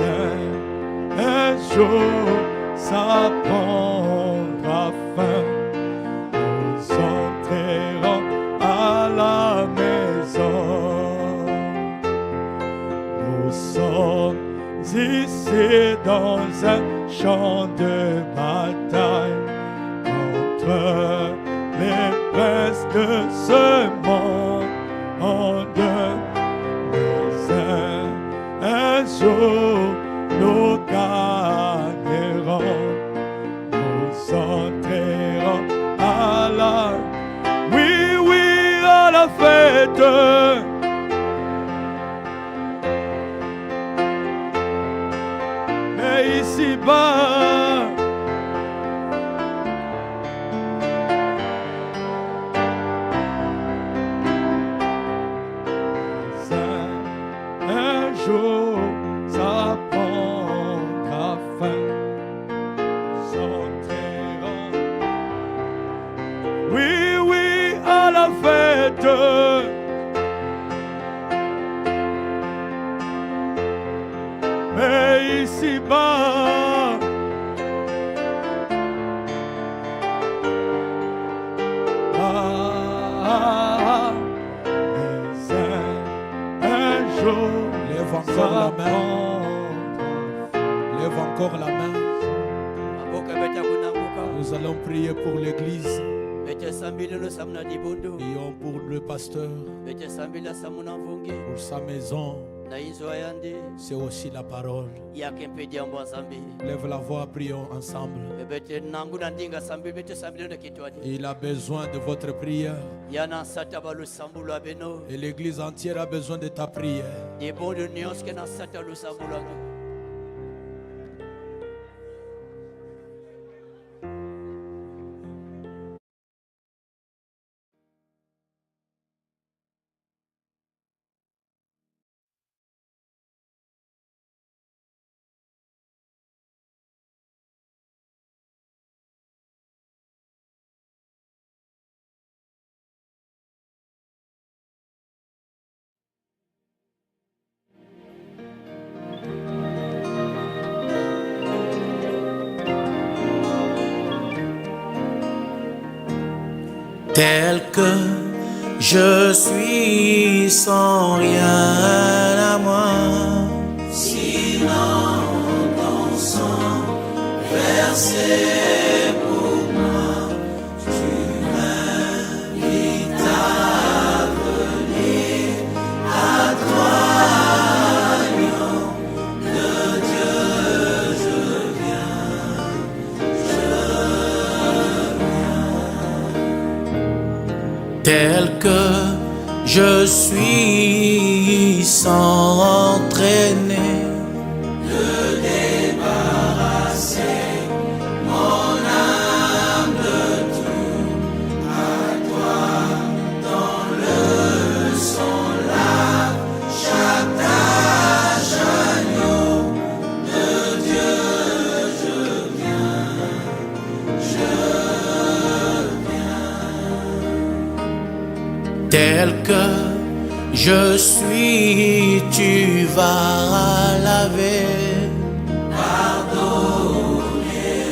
un jour, ça prendra fin. Nous entrerons à la maison. Nous sommes ici dans un champ de bataille contre les princes de ce monde. Mais un jour nous gagnerons. Nous entrerons à la, oui, à la fête. Mais ici-bas, un jour, ça prendra fin. S'enterrons, oui, à la fête. Mais ici-bas, mais un jour, lève encore la main. Lève encore la main. Nous allons prier pour l'église. Prions pour le pasteur, pour sa maison. C'est aussi la parole. Lève la voix, prions ensemble. Il a besoin de votre prière. Et l'église entière a besoin de ta prière. Tel que je suis sans rien à moi, sinon ton sang versé pour moi, tu m'invites à venir à toi, agneau de Dieu, je viens. Tel que je suis sans entraîner, de débarrasser mon âme de tout, à toi dans le sang lave chaque tâche, agneau de Dieu, je viens, tel que je suis, tu vas laver, pardonner,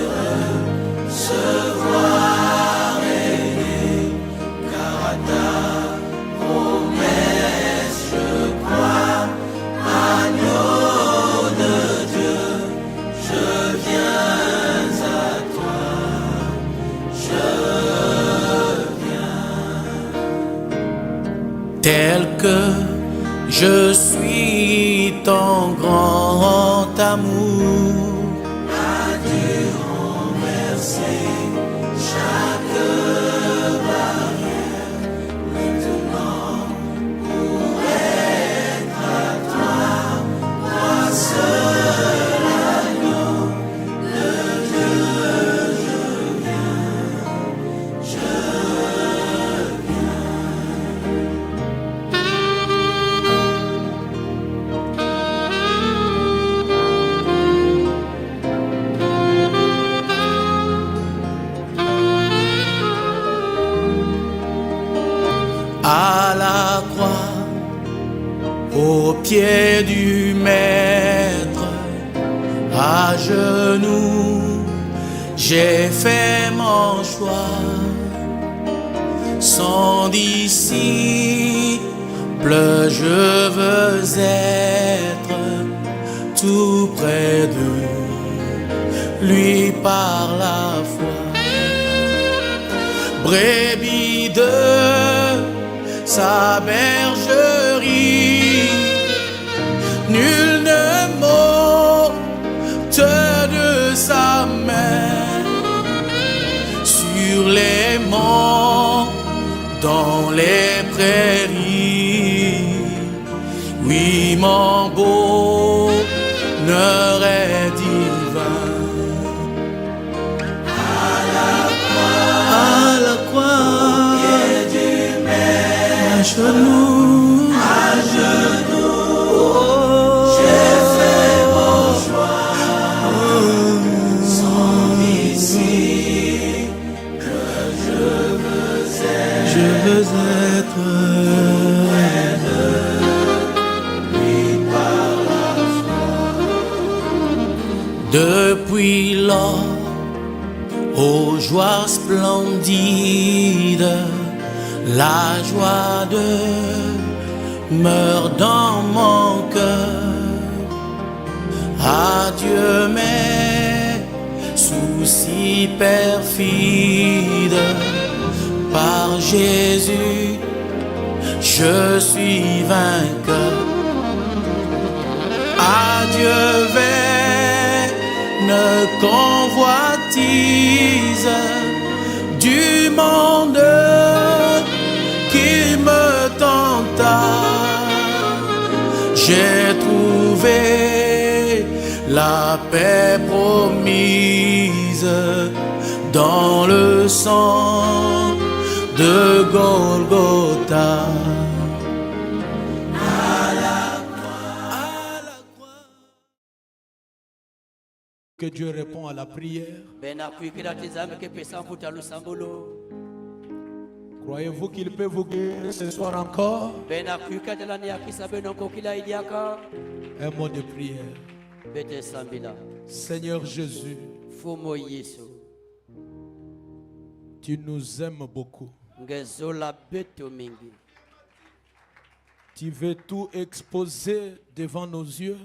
recevoir, aimer, car à ta promesse je crois, agneau de Dieu, je viens à toi, tel que je suis ton grand amour, a dû renverser chaque barrière, maintenant pour être à toi, moi seul agneau de Dieu, je viens, aux pieds du Maître, à genoux, j'ai fait mon choix. Son disciple, je veux être tout près de lui par la foi. Brebis de sa bergerie, nul ne m'ôte de sa main. Sur les monts, dans les prairies, oui, mon bonheur est divin. À la croix, au pied du Maître, à genoux, oh, j'ai fait mon choix. Son disciple, je veux être près de lui par la foi. Depuis lors, aux joies splendides, la joie demeure dans mon cœur. Adieu mes soucis perfides, par Jésus je suis vainqueur. Adieu vaine convoitise du monde qui me tenta. J'ai trouvé la paix promise dans le sang de Golgotha. Que Dieu répond à la prière. Croyez-vous qu'il peut vous guérir ce soir encore? Un mot de prière. Seigneur Jésus, tu nous aimes beaucoup. Tu veux tout exposer devant nos yeux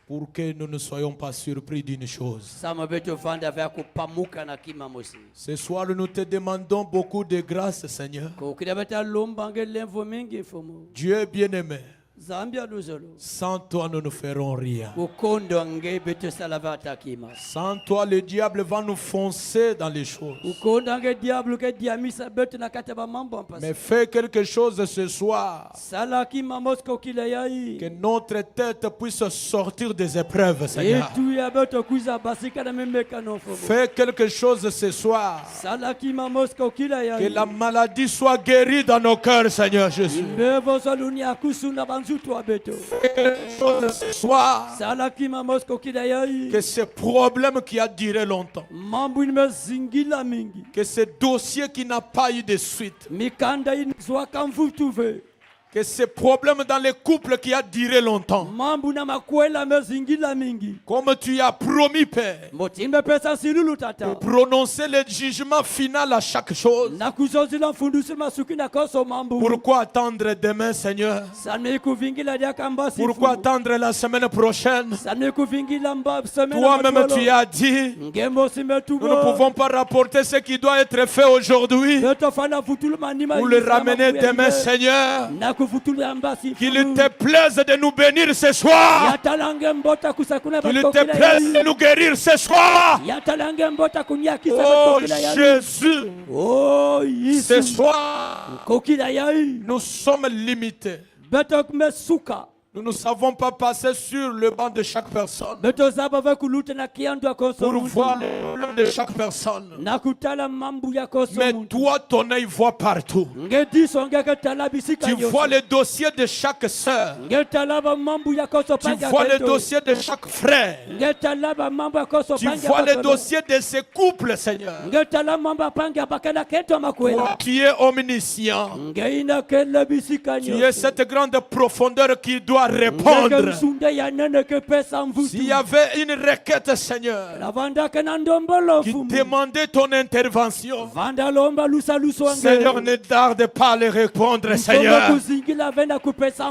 pour que nous ne soyons pas surpris d'une chose. Ce soir, nous te demandons beaucoup de grâce, Seigneur. Dieu bien-aimé, sans toi, nous ne ferons rien. Sans toi, le diable va nous foncer dans les choses. Mais fais quelque chose ce soir. Que notre tête puisse sortir des épreuves, Seigneur. Fais quelque chose ce soir. Que la maladie soit guérie dans nos cœurs, Seigneur Jésus. Fais quelque chose ce soir. Que ce problème qui a duré longtemps, que ce dossier qui n'a pas eu de suite, que ce problème dans les couples qui a duré longtemps, comme tu as promis, Père, pour prononcer le jugement final à chaque chose. Pourquoi attendre demain, Seigneur? Pourquoi attendre la semaine prochaine? Toi-même tu as dit, nous ne pouvons pas rapporter ce qui doit être fait aujourd'hui ou le ramener demain, Seigneur. Qu'il te plaise de nous bénir ce soir. Qu'il te plaise de nous guérir ce soir. Oh Jésus, ce soir, nous sommes limités. Nous ne savons pas passer sur le banc de chaque personne pour voir le problème de chaque personne. Mais toi, ton œil voit partout. Tu vois le dossier de chaque sœur. Tu vois le dossier de chaque frère. Tu vois le dossier de ces couples, Seigneur. Toi, tu es omniscient. Tu es cette grande profondeur qui doit répondre. S'il y avait une requête, Seigneur, qui demandait ton intervention, Seigneur, ne tarde pas à le répondre, Seigneur.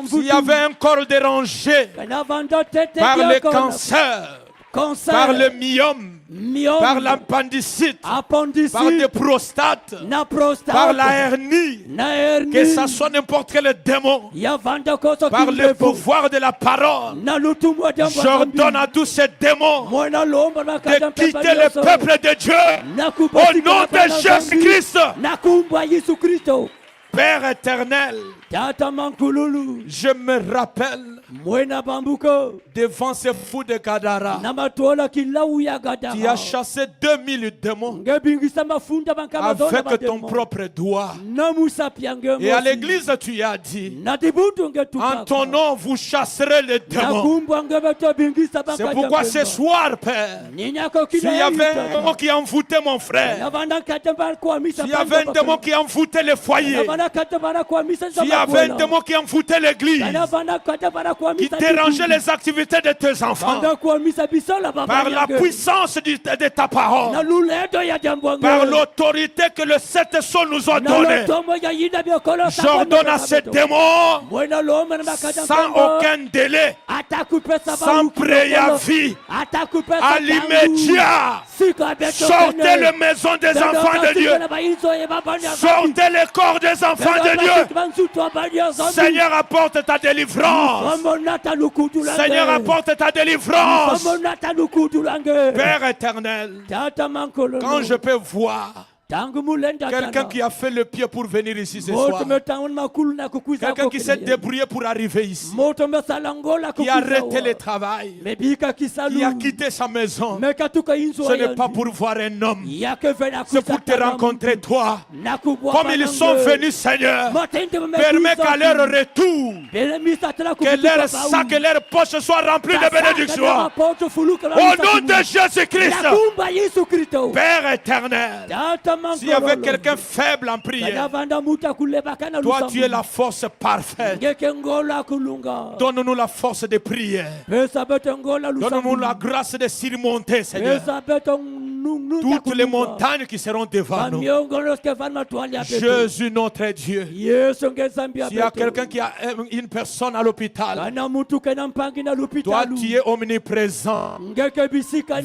S'il y avait un corps dérangé par le cancer, par le myome, par l'appendicite, par des prostates, par la hernie, que ça soit n'importe quel démon, par le pouvoir de la parole, j'ordonne à tous ces démons de quitter le peuple de Dieu au nom de Jésus-Christ. Père éternel, je me rappelle devant ce fou de Gadara qui a chassé 2000 démons avec ton propre doigt. Et à l'église, tu as dit, en ton nom, vous chasserez les démons. C'est pourquoi ce soir, Père, s'il y avait un démon qui envoûtait mon frère, s'il y avait un démon qui envoûtait le foyer, s'il y avait un démon qui envoûtait l'église, qui dérangeait les activités de tes enfants, par la puissance de ta parole, par l'autorité que le sept sceaux nous ont donnée, j'ordonne à ces démons, sans aucun délai, sans préavis, à l'immédiat, sortez les maisons des enfants de Dieu, sortez les corps des enfants de Dieu. Seigneur, apporte ta délivrance. Seigneur, apporte ta délivrance. Père éternel, quand je peux voir quelqu'un qui a fait le pied pour venir ici ce soir, quelqu'un qui s'est débrouillé pour arriver ici, qui a arrêté le travail, qui a quitté sa maison, ce n'est pas pour voir un homme, c'est pour te rencontrer toi. Comme ils sont venus, Seigneur, permets qu'à leur retour, que leur sac et leur poche soient remplis de bénédictions. Au nom de Jésus-Christ, Père éternel, s'il y avait quelqu'un faible en prière, toi tu es la force parfaite. Donne-nous la force de prière. Donne-nous la grâce de surmonter, Seigneur, toutes les montagnes qui seront devant nous. Jésus notre Dieu. S'il y a quelqu'un qui a une personne à l'hôpital, toi tu es omniprésent.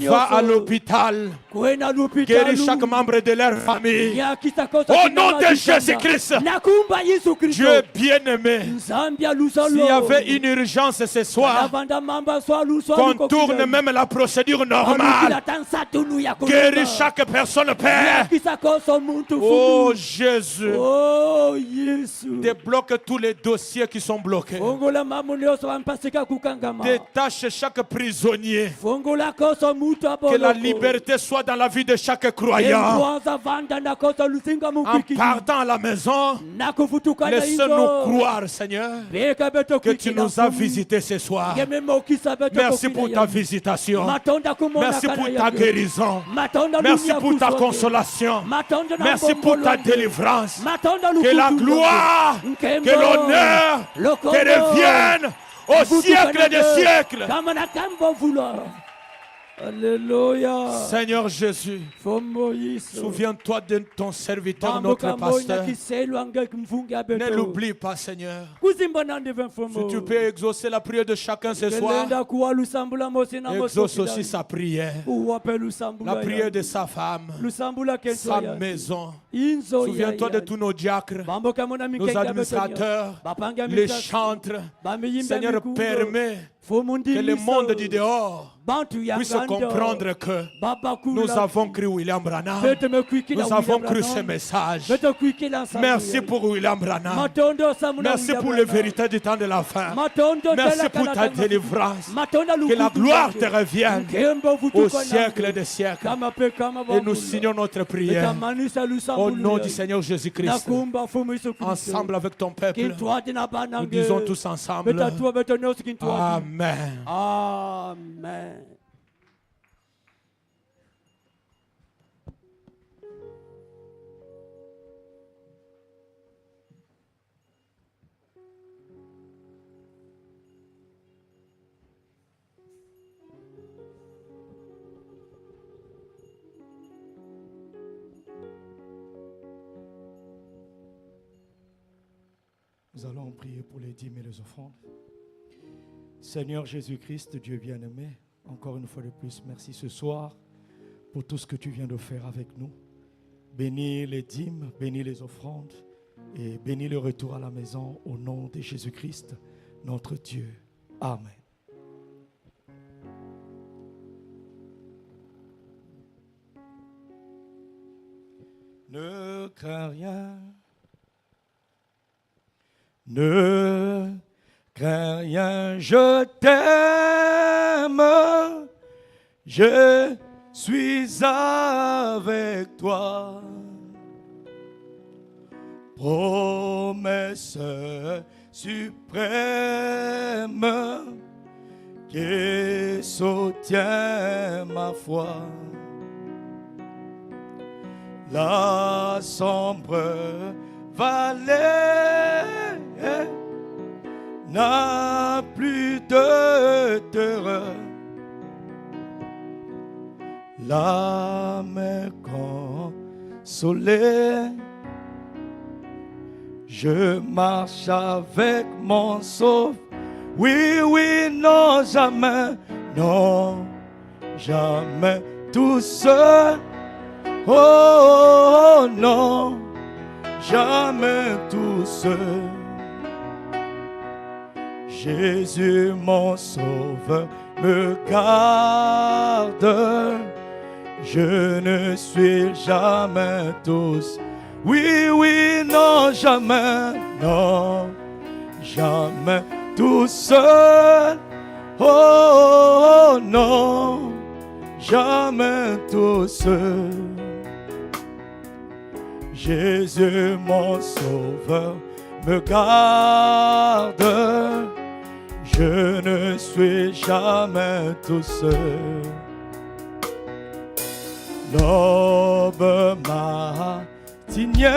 Va à l'hôpital, guéris chaque membre de leur famille. Au nom de Jésus-Christ, Dieu bien-aimé, s'il y avait une urgence ce soir, qu'on tourne même la procédure normale. Guéris chaque personne, Père. Oh Jésus, débloque tous les dossiers qui sont bloqués. Détache chaque prisonnier. Que la liberté soit dans la vie de chaque croyant. En partant à la maison, laisse-nous croire, Seigneur, que tu nous as visités ce soir. Merci pour ta visitation. Merci pour ta guérison. Merci pour ta consolation. Merci pour ta délivrance. Que la gloire, que l'honneur te reviennent au siècle des siècles. Alléluia. Seigneur Jésus, souviens-toi de ton serviteur, notre pasteur. Ne l'oublie pas, Seigneur. Si tu peux exaucer la prière de chacun ce soir, exauce aussi sa prière. La prière de sa femme, sa maison. Souviens-toi de tous nos diacres, nos administrateurs, les chantres. Seigneur, permets que le monde du dehors puisse comprendre que nous avons cru William Branham. Nous avons cru ce message. Merci pour William Branham. Merci pour les vérités du temps de la fin. Merci pour ta délivrance. Que la gloire te revienne au siècle des siècles. Et nous signons notre prière au nom du Seigneur Jésus-Christ. Ensemble avec ton peuple, nous disons tous ensemble Amen. Amen. Nous allons prier pour les dîmes et les offrandes. Seigneur Jésus-Christ, Dieu bien-aimé, encore une fois de plus, merci ce soir pour tout ce que tu viens de faire avec nous. Bénis les dîmes, bénis les offrandes et bénis le retour à la maison au nom de Jésus-Christ, notre Dieu. Amen. Ne crains rien. Ne crains rien, je t'aime, je suis avec toi. Promesse suprême qui soutient ma foi. La sombre vallée n'a plus de terreur. L'âme consolée, je marche avec mon sauveur. Oui, oui, non, jamais, non, jamais tout seul. Oh, non, jamais tout seul. Jésus, mon sauveur, me garde. Je ne suis jamais tout seul. Oui, oui, non, jamais, non, jamais tout seul. Oh, non, jamais tout seul. Jésus, mon sauveur, me garde. Je ne suis jamais tout seul. L'aube matinière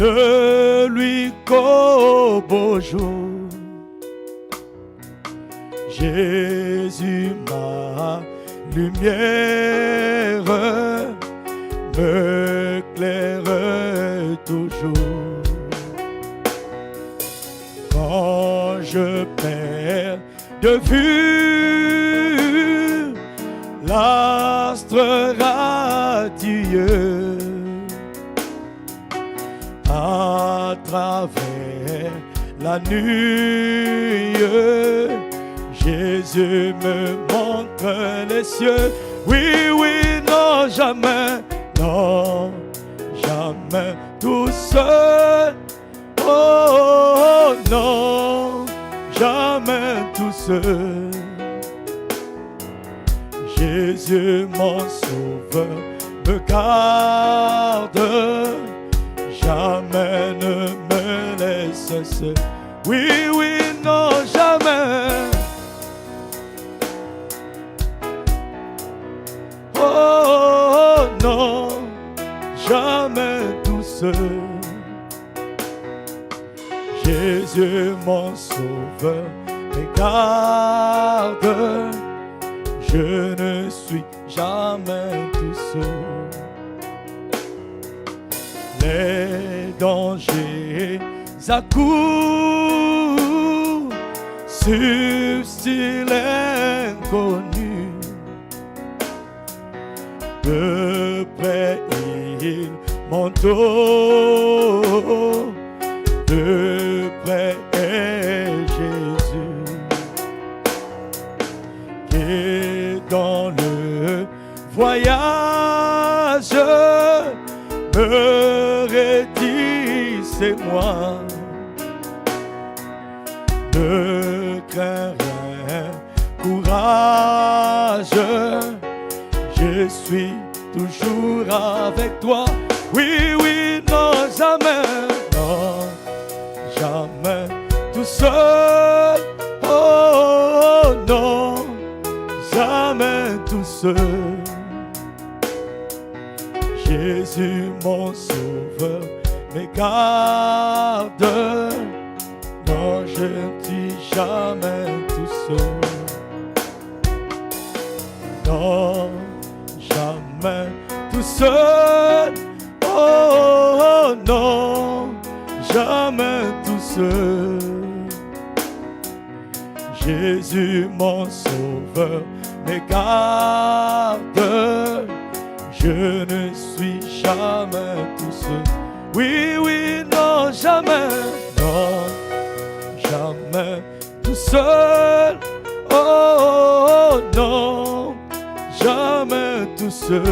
ne lui qu'au beau jour. Jésus, ma lumière, me éclaire toujours. Quand je perds de vue l'astre radieux, à travers la nuit, Jésus me montre les cieux. Oui, oui, non, jamais, non, jamais tout seul. Oh, non, jamais tout seul. Jésus, mon sauveur, me garde. Jamais ne me laisse seul. Oui, oui, non, jamais. Oh, non, jamais tout seul. Jésus, mon sauveur, me garde. Je ne suis jamais tout seul. Les dangers accourent, subtils inconnus. De près ils m'entourent, de près j'ai voyage me redit, c'est moi. Ne crains rien, courage, je suis toujours avec toi. Oui, oui, non, jamais, non, jamais tout seul. Oh non, jamais tout seul. Jésus, mon sauveur, me garde. Non, je ne suis jamais tout seul. Non, jamais tout seul. Oh non, jamais tout seul. Jésus, mon sauveur, me garde. Je ne suis jamais tout seul. Oui, oui, non, jamais, non, jamais tout seul. Oh non, jamais tout seul.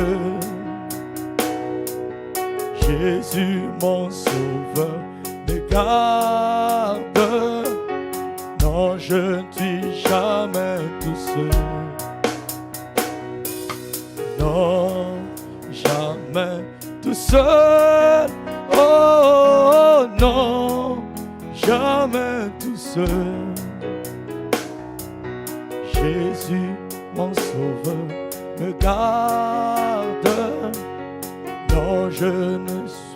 Jésus, mon sauveur, me garde. Non, je ne suis jamais tout seul. Non, jamais tout seul. Oh non, jamais tout seul. Jésus, mon sauveur, me garde. Non, je ne suis